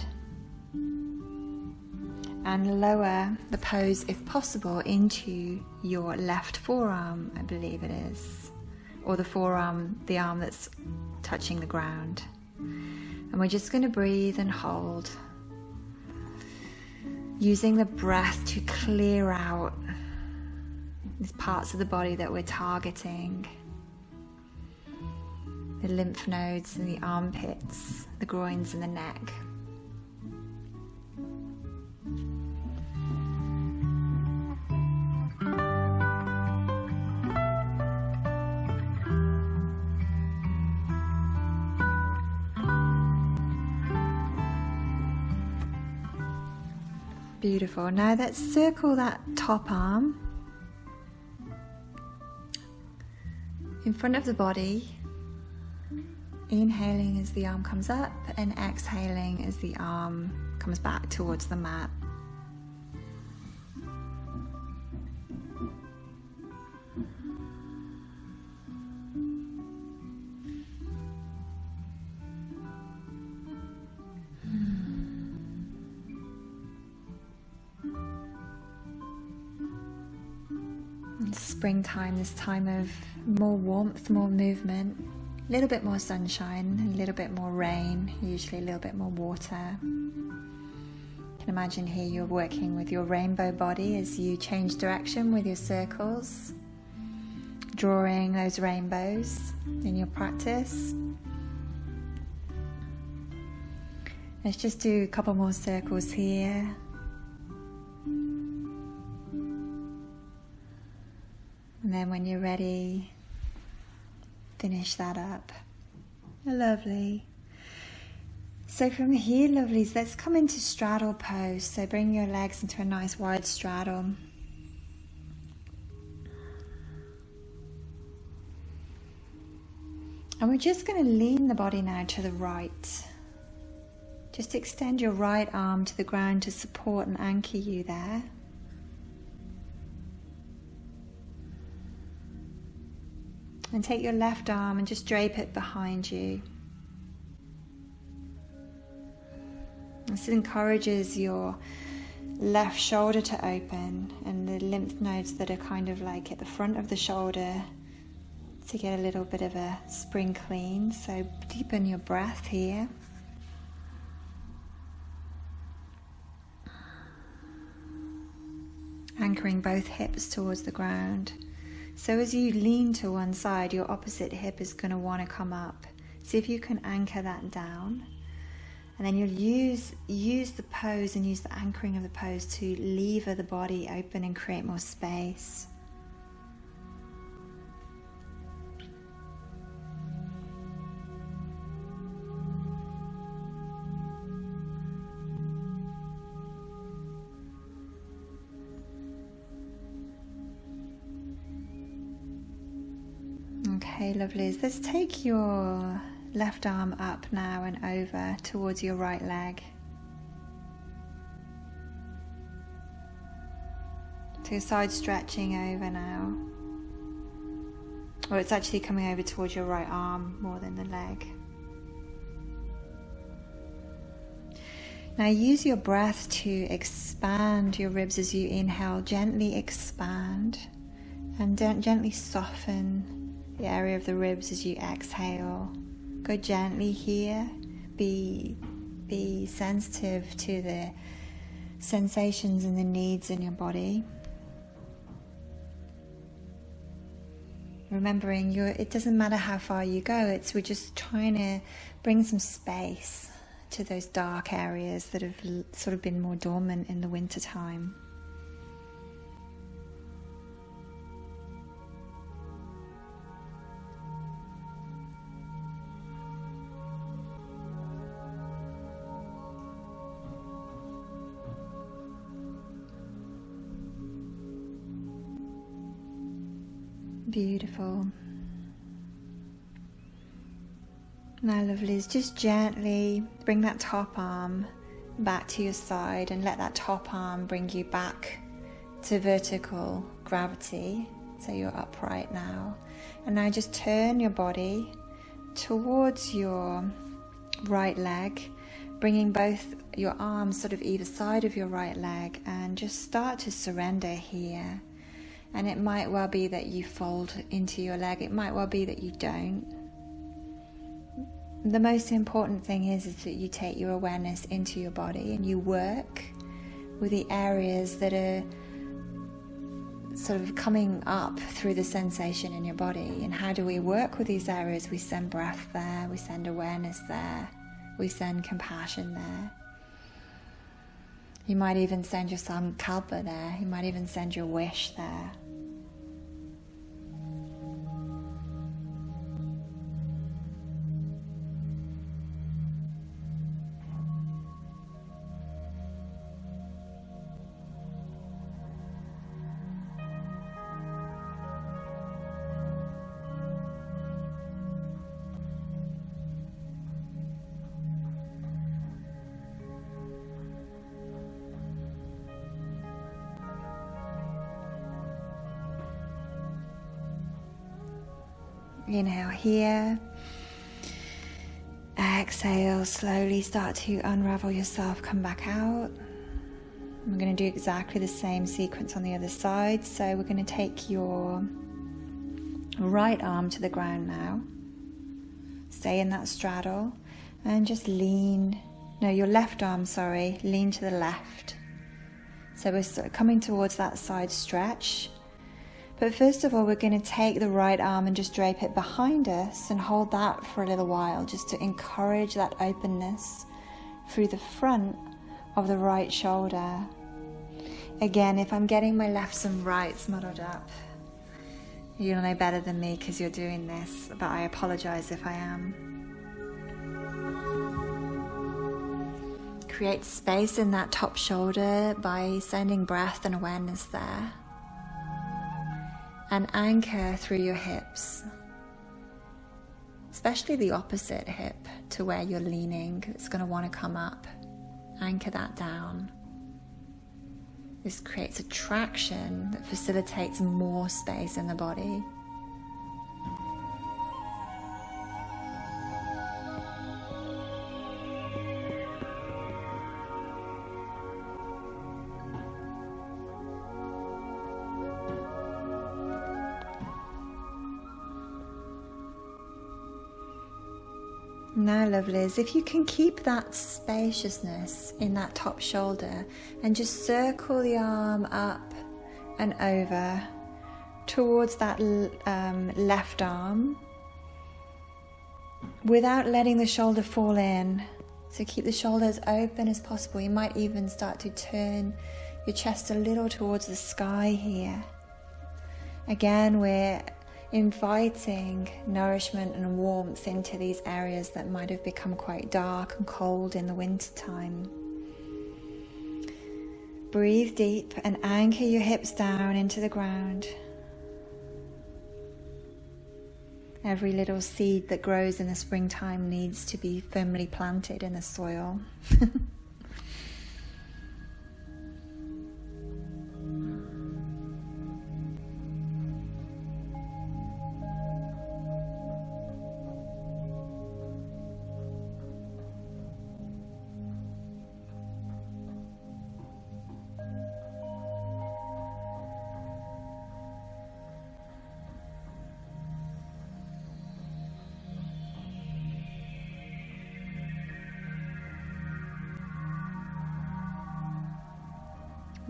And lower the pose, if possible, into your left forearm, I believe it is. Or the forearm, the arm that's touching the ground. And we're just going to breathe and hold, using the breath to clear out these parts of the body that we're targeting. The lymph nodes and the armpits, the groins and the neck. Beautiful. Now let's circle that top arm in front of the body, inhaling as the arm comes up and exhaling as the arm comes back towards the mat. springtime, this time of more warmth, more movement, a little bit more sunshine, a little bit more rain, usually a little bit more water. You can imagine here you're working with your rainbow body as you change direction with your circles, drawing those rainbows in your practice. Let's just do a couple more circles here. And then when you're ready, finish that up. Lovely. So from here, lovelies, let's come into straddle pose. So bring your legs into a nice wide straddle. And we're just going to lean the body now to the right. Just extend your right arm to the ground to support and anchor you there. And take your left arm and just drape it behind you. This encourages your left shoulder to open and the lymph nodes that are kind of like at the front of the shoulder to get a little bit of a spring clean. So deepen your breath here. Anchoring both hips towards the ground. So as you lean to one side, your opposite hip is going to want to come up. See if you can anchor that down. And then you'll use the pose and use the anchoring of the pose to lever the body open and create more space. Okay, lovelies. Let's take your left arm up now and over towards your right leg. So side stretching over now. Or it's actually coming over towards your right arm more than the leg. Now use your breath to expand your ribs as you inhale. Gently expand and gently soften the area of the ribs as you exhale. Go gently here. Be sensitive to the sensations and the needs in your body. Remembering it doesn't matter how far you go, we're just trying to bring some space to those dark areas that have sort of been more dormant in the winter time. Beautiful. Now, lovelies, just gently bring that top arm back to your side and let that top arm bring you back to vertical gravity. So you're upright now. And now just turn your body towards your right leg, bringing both your arms sort of either side of your right leg, and just start to surrender here. And it might well be that you fold into your leg. It might well be that you don't. The most important thing is that you take your awareness into your body and you work with the areas that are sort of coming up through the sensation in your body. And how do we work with these areas? We send breath there, we send awareness there, we send compassion there. You might even send your sankalpa there, you might even send your wish there. Inhale here. Exhale, slowly start to unravel yourself, come back out. We're going to do exactly the same sequence on the other side. So we're going to take your right arm to the ground now. Stay in that straddle and just lean. No, your left arm, sorry. Lean to the left. So we're sort of coming towards that side stretch. But first of all, we're going to take the right arm and just drape it behind us and hold that for a little while, just to encourage that openness through the front of the right shoulder. Again, if I'm getting my lefts and rights muddled up, you'll know better than me because you're doing this, but I apologize if I am. Create space in that top shoulder by sending breath and awareness there. And anchor through your hips, especially the opposite hip to where you're leaning. It's going to want to come up. Anchor that down. This creates a traction that facilitates more space in the body. Now, lovelies, if you can keep that spaciousness in that top shoulder and just circle the arm up and over towards that left arm without letting the shoulder fall in. So keep the shoulder as open as possible. You might even start to turn your chest a little towards the sky here. Again, we're inviting nourishment and warmth into these areas that might have become quite dark and cold in the winter time. Breathe deep and anchor your hips down into the ground. Every little seed that grows in the springtime needs to be firmly planted in the soil.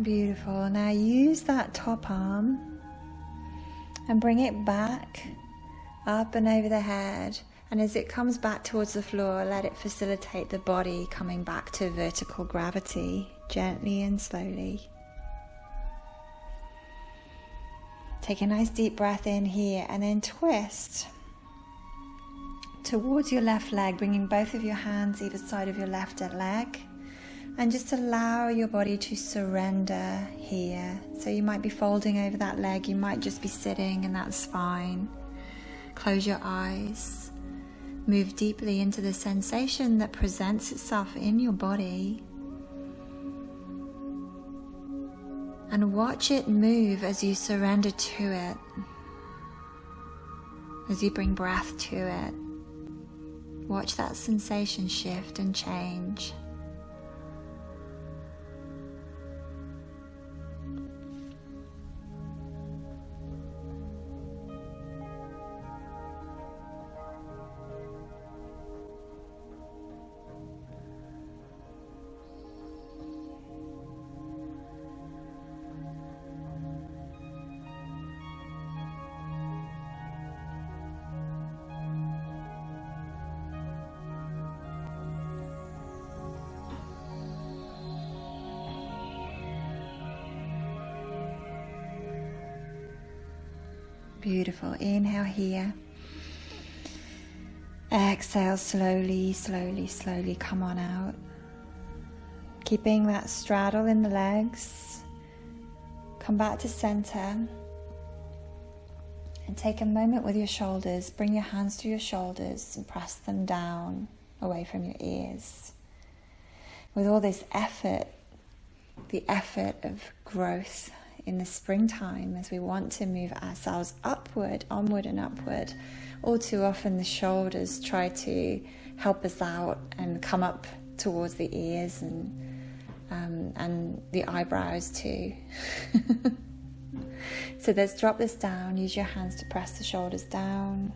Beautiful. Now use that top arm and bring it back up and over the head, and as it comes back towards the floor, let it facilitate the body coming back to vertical gravity, gently and slowly. Take a nice deep breath in here and then twist towards your left leg, bringing both of your hands either side of your left leg. And just allow your body to surrender here. So you might be folding over that leg, you might just be sitting, and that's fine. Close your eyes. Move deeply into the sensation that presents itself in your body. And watch it move as you surrender to it. As you bring breath to it. Watch that sensation shift and change. Beautiful. Inhale here. Exhale slowly, slowly, slowly. Come on out. Keeping that straddle in the legs. Come back to center. And take a moment with your shoulders. Bring your hands to your shoulders and press them down away from your ears. With all this effort, the effort of growth in the springtime, as we want to move ourselves upward, onward and upward, all too often the shoulders try to help us out and come up towards the ears and and the eyebrows too. So let's drop this down. Use your hands to press the shoulders down.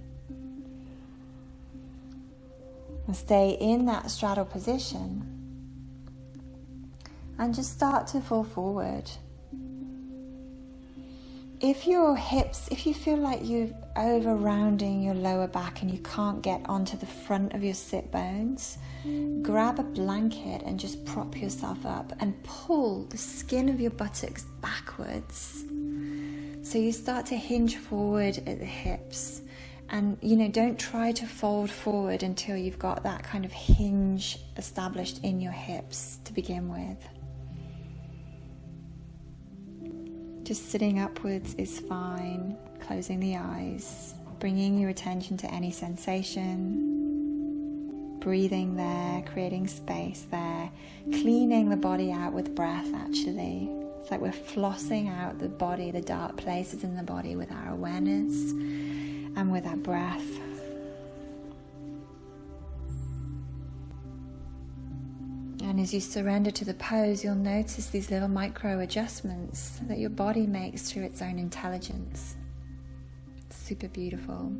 And stay in that straddle position. And just start to fall forward. If your hips, if you feel like you're over rounding your lower back and you can't get onto the front of your sit bones, grab a blanket and just prop yourself up and pull the skin of your buttocks backwards. So you start to hinge forward at the hips. And, don't try to fold forward until you've got that kind of hinge established in your hips to begin with. Just sitting upwards is fine, closing the eyes, bringing your attention to any sensation, breathing there, creating space there, cleaning the body out with breath actually. It's like we're flossing out the body, the dark places in the body with our awareness and with our breath. And as you surrender to the pose, you'll notice these little micro adjustments that your body makes through its own intelligence. It's super beautiful.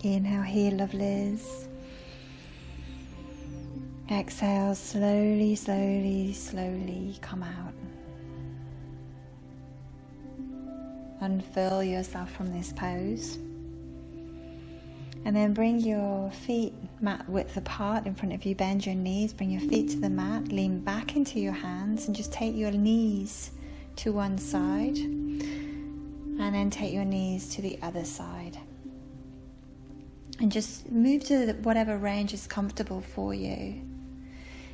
Inhale here, lovelies. Exhale, slowly, slowly, slowly come out. Unfurl yourself from this pose. And then bring your feet mat width apart in front of you. Bend your knees, bring your feet to the mat, lean back into your hands and just take your knees to one side. And then take your knees to the other side. And just move to whatever range is comfortable for you.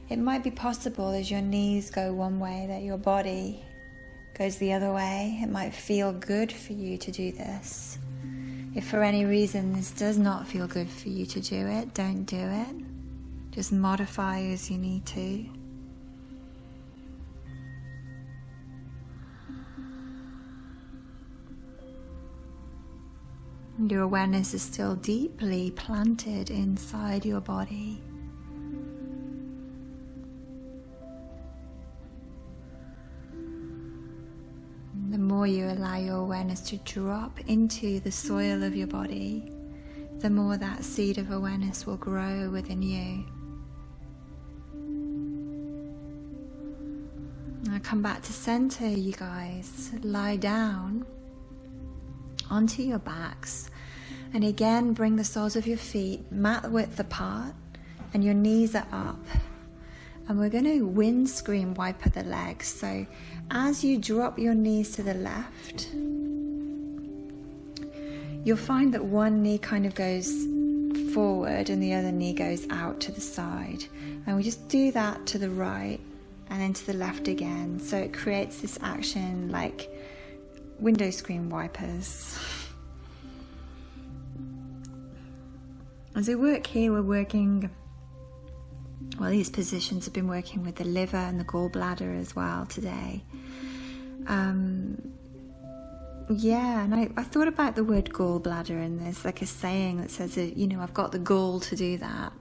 It might be possible as your knees go one way that your body goes the other way. It might feel good for you to do this. If for any reason this does not feel good for you to do it, don't do it. Just modify as you need to. Your awareness is still deeply planted inside your body. The more you allow your awareness to drop into the soil of your body, the more that seed of awareness will grow within you. Now come back to center, you guys. Lie down onto your backs, and again bring the soles of your feet mat width apart and your knees are up, and we're going to windscreen wiper the legs. So as you drop your knees to the left, you'll find that one knee kind of goes forward and the other knee goes out to the side, and we just do that to the right and then to the left again. So it creates this action like window screen wipers. As we work here, we're working, well, these positions have been working with the liver and the gallbladder as well today. Yeah, and I thought about the word gallbladder, and there's like a saying that says, I've got the gall to do that.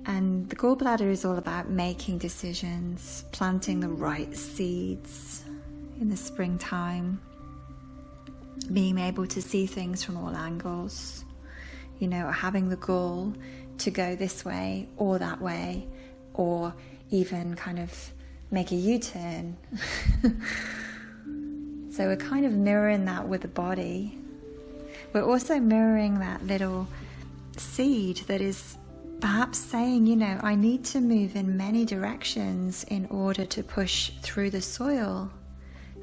And the gallbladder is all about making decisions, planting the right seeds in the springtime, being able to see things from all angles, having the gall to go this way or that way, or even kind of make a U-turn. So we're kind of mirroring that with the body. We're also mirroring that little seed that is perhaps saying, I need to move in many directions in order to push through the soil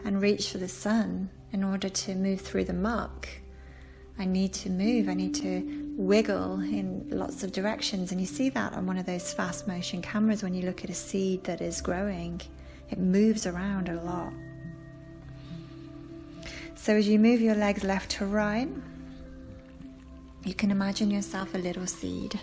and reach for the sun, in order to move through the muck. I need to move, I need to wiggle in lots of directions. And you see that on one of those fast motion cameras when you look at a seed that is growing. It moves around a lot. So as you move your legs left to right, you can imagine yourself a little seed.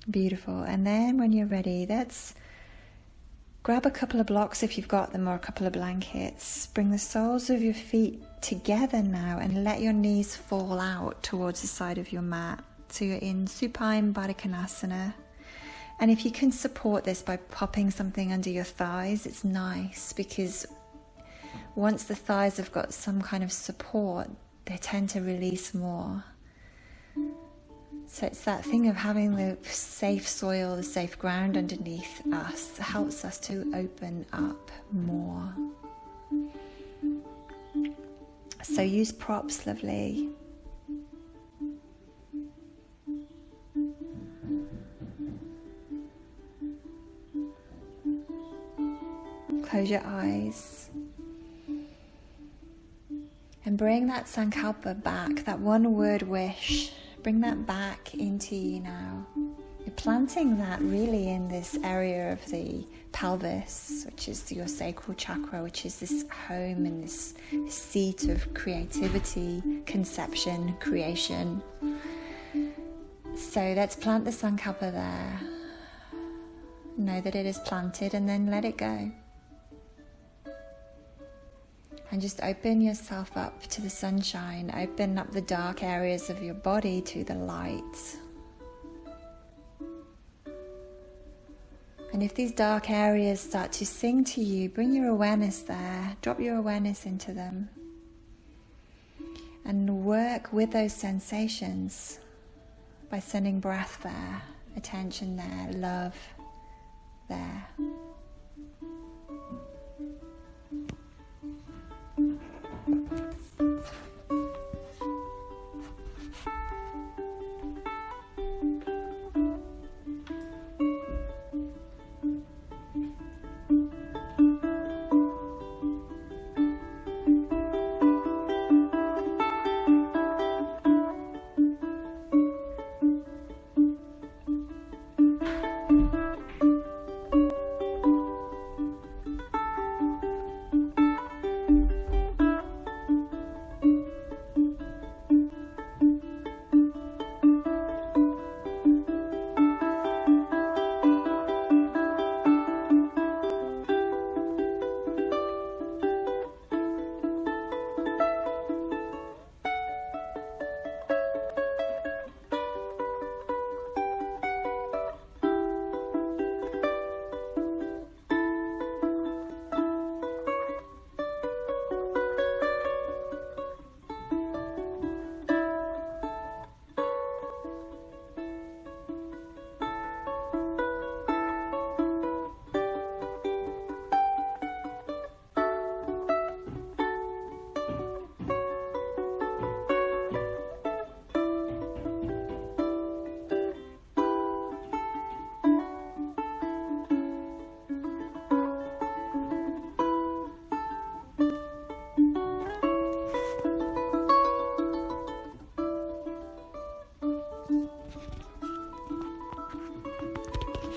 Beautiful. And then when you're ready, let's grab a couple of blocks if you've got them, or a couple of blankets. Bring the soles of your feet together now and let your knees fall out towards the side of your mat. So you're in supine Baddha Konasana. And if you can support this by popping something under your thighs, it's nice, because once the thighs have got some kind of support, they tend to release more. So it's that thing of having the safe soil, the safe ground underneath us, helps us to open up more. So use props, lovely. Close your eyes. And bring that sankalpa back, that one word wish. Bring that back into you now. You're planting that really in this area of the pelvis, which is your sacral chakra, which is this home and this seat of creativity, conception, creation. So let's plant the sankalpa there. Know that it is planted, and then let it go. And just open yourself up to the sunshine. Open up the dark areas of your body to the light. And if these dark areas start to sing to you, bring your awareness there. Drop your awareness into them. And work with those sensations by sending breath there, attention there, love there.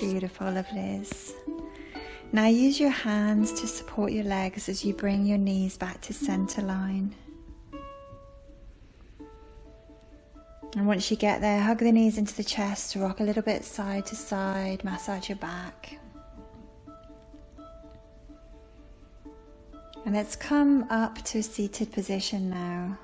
Beautiful, lovelies. Now use your hands to support your legs as you bring your knees back to center line. And once you get there, hug the knees into the chest, rock a little bit side to side, massage your back. And let's come up to a seated position now.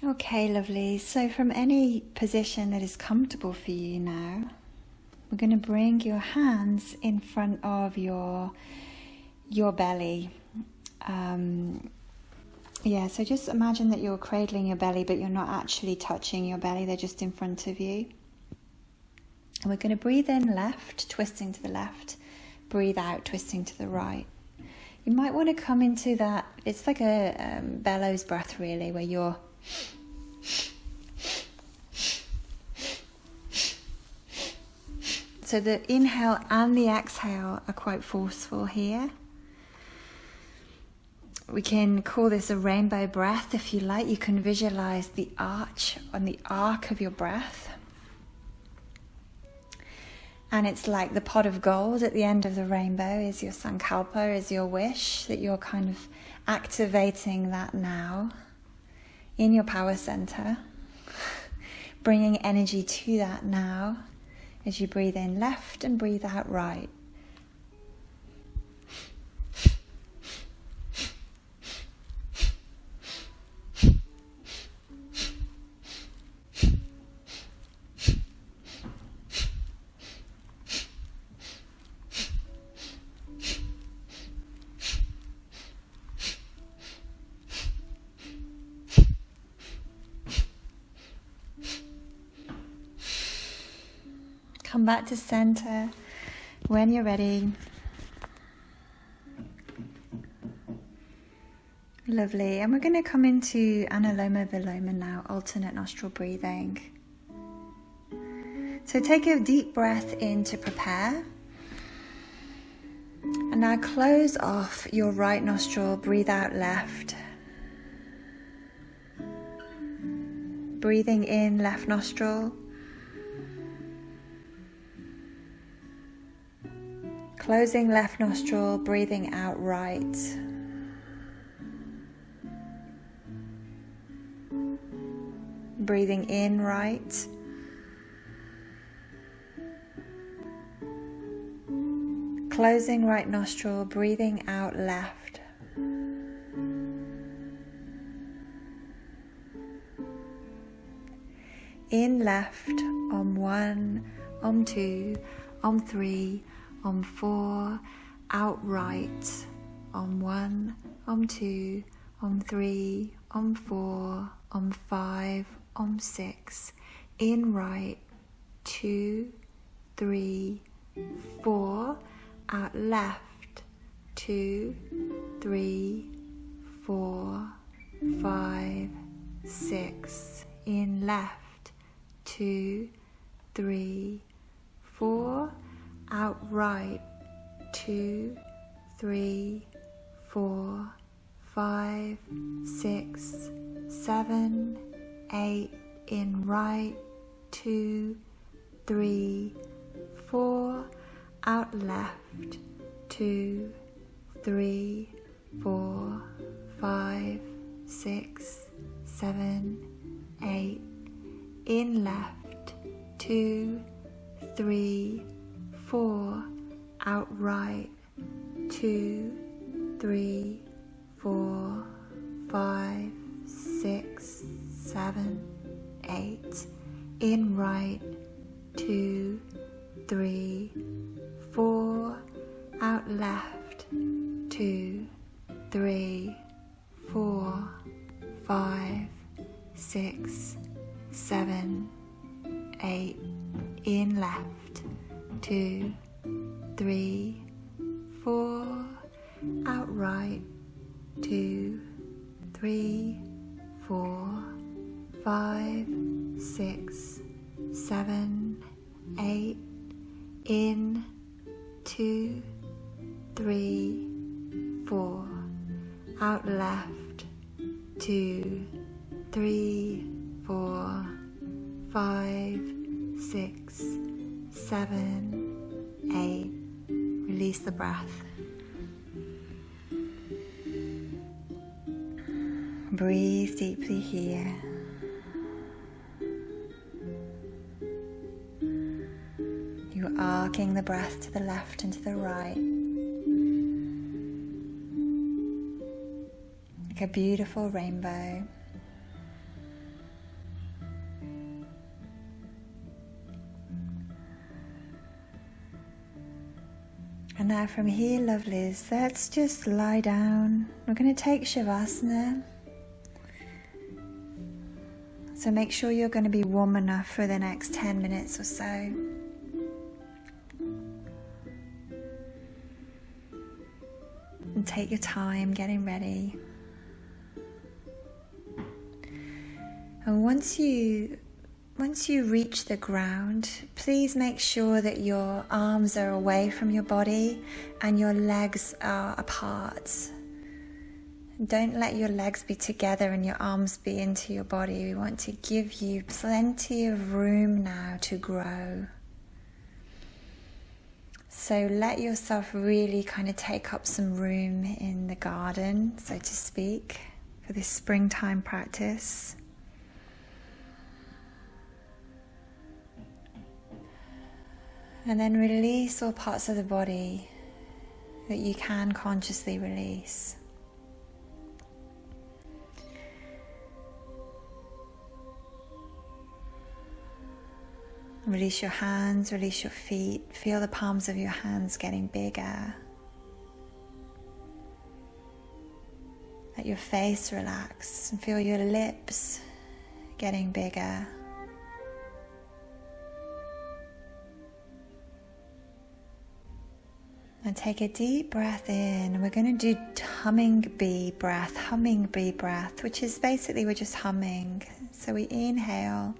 Okay, lovely. So from any position that is comfortable for you now, we're going to bring your hands in front of your belly. So just imagine that you're cradling your belly, but you're not actually touching your belly. They're just in front of you. And we're going to breathe in left, twisting to the left. Breathe out, twisting to the right. You might want to come into that, it's like a bellows breath really, where you're so the inhale and the exhale are quite forceful here. We can call this a rainbow breath if you like. You can visualize the arch on the arc of your breath. And it's like the pot of gold at the end of the rainbow is your sankalpa, is your wish, that you're kind of activating that now in your power center, bringing energy to that now as you breathe in left and breathe out right. Come back to center when you're ready. Lovely. And we're going to come into Anuloma Viloma now, alternate nostril breathing. So take a deep breath in to prepare. And now close off your right nostril, breathe out left. Breathing in left nostril. Closing left nostril, breathing out right. Breathing in right. Closing right nostril, breathing out left. In left, Om 1, Om 2, Om 3, Om 4, out right, Om 1, Om 2, Om 3, Om 4, Om 5, Om 6, in right, 2, 3, 4, out left, 2, 3, 4, 5, 6, in left, 2, 3, 4, out right, 2, 3, 4, 5, 6, 7, 8, in right, 2, 3, 4, out left, 2, 3, 4, 5, 6, 7, 8, in left, 2, 3, 4, out right, 2, 3, 4, 5, 6, 7, 8, in right, 2, 3, 4, out left, 2, 3, 4, 5, 6, 7, 8, in left, 2, 3, 4, out right, 2, 3, 4, 5, 6, 7, 8, in, 2, 3, 4. Out left. 2, 3, 4, 5, 6, 7, 8. Release the breath. Breathe deeply here. You're arcing the breath to the left and to the right. Like a beautiful rainbow. And now from here, lovelies, let's just lie down. We're going to take Shavasana. So make sure you're going to be warm enough for the next 10 minutes or so. And take your time getting ready. And once you reach the ground, please make sure that your arms are away from your body and your legs are apart. Don't let your legs be together and your arms be into your body. We want to give you plenty of room now to grow. So let yourself really kind of take up some room in the garden, so to speak, for this springtime practice. And then release all parts of the body that you can consciously release. Release your hands, release your feet. Feel the palms of your hands getting bigger. Let your face relax and feel your lips getting bigger. And take a deep breath in. We're going to do humming bee breath, which is basically we're just humming. So we inhale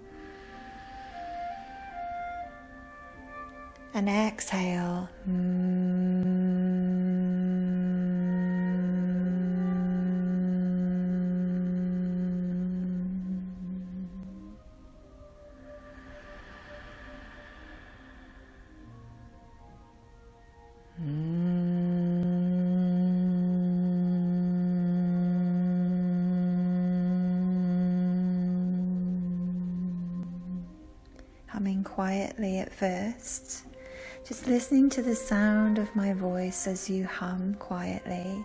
and exhale. Humming quietly at first, just listening to the sound of my voice as you hum quietly,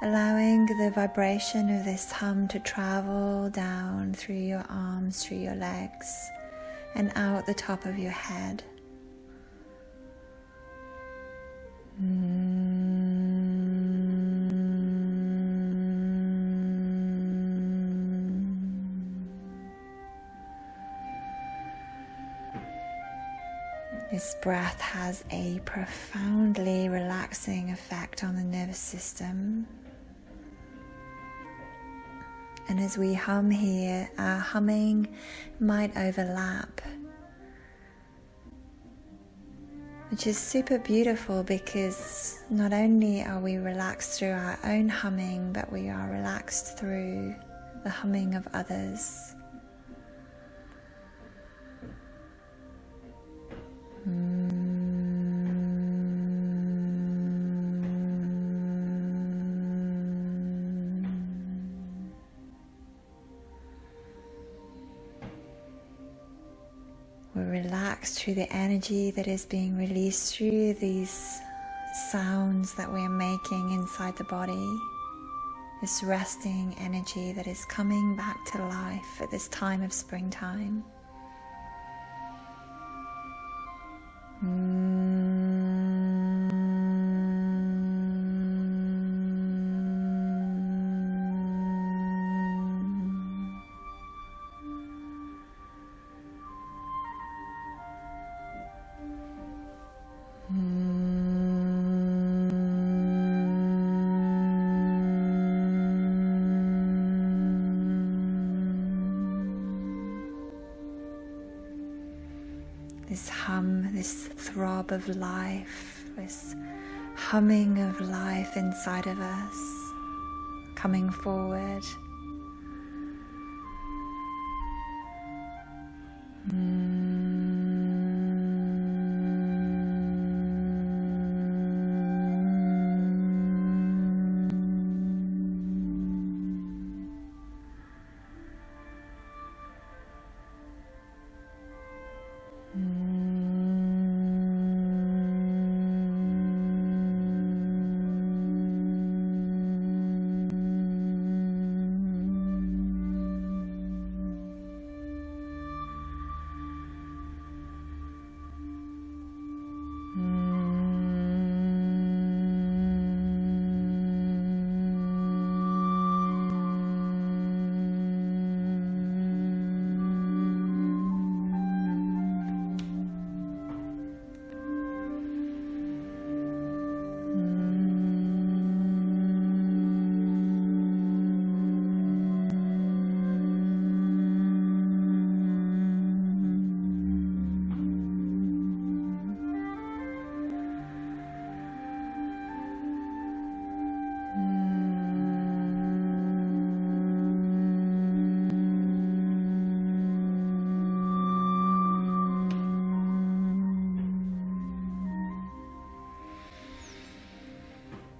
allowing the vibration of this hum to travel down through your arms, through your legs, and out the top of your head. This breath has a profoundly relaxing effect on the nervous system. And as we hum here, our humming might overlap, which is super beautiful because not only are we relaxed through our own humming, but we are relaxed through the humming of others. We're relaxed through the energy that is being released through these sounds that we are making inside the body. This resting energy that is coming back to life at this time of springtime. this hum, this throb of life, this humming of life inside of us, coming forward.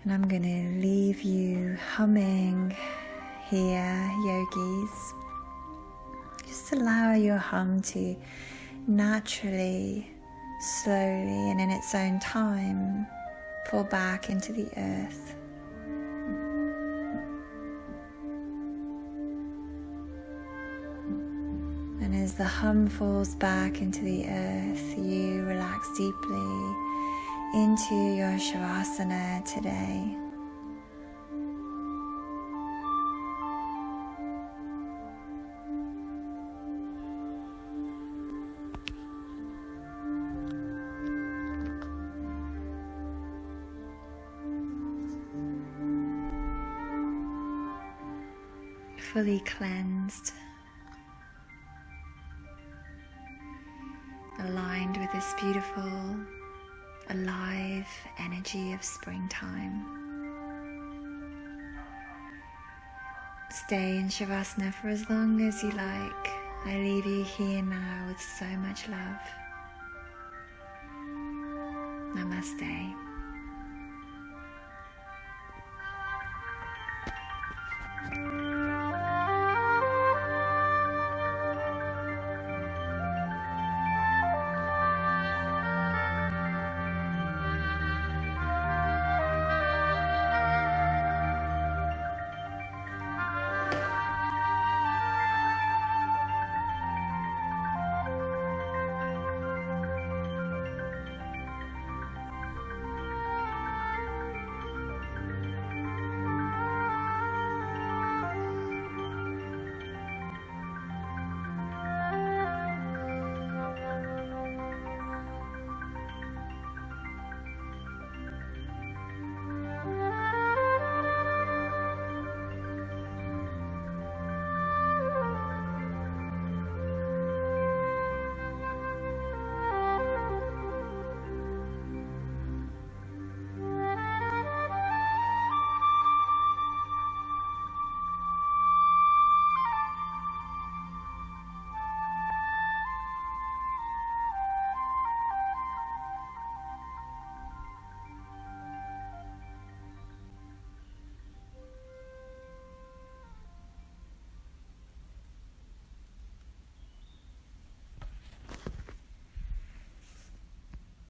And I'm going to leave you humming here, yogis. Just allow your hum to naturally, slowly, and in its own time, fall back into the earth. And as the hum falls back into the earth, you relax deeply into your Shavasana today. Fully cleansed, aligned with this beautiful, alive energy of springtime. Stay in Shavasana for as long as you like. I leave you here now with so much love. Namaste.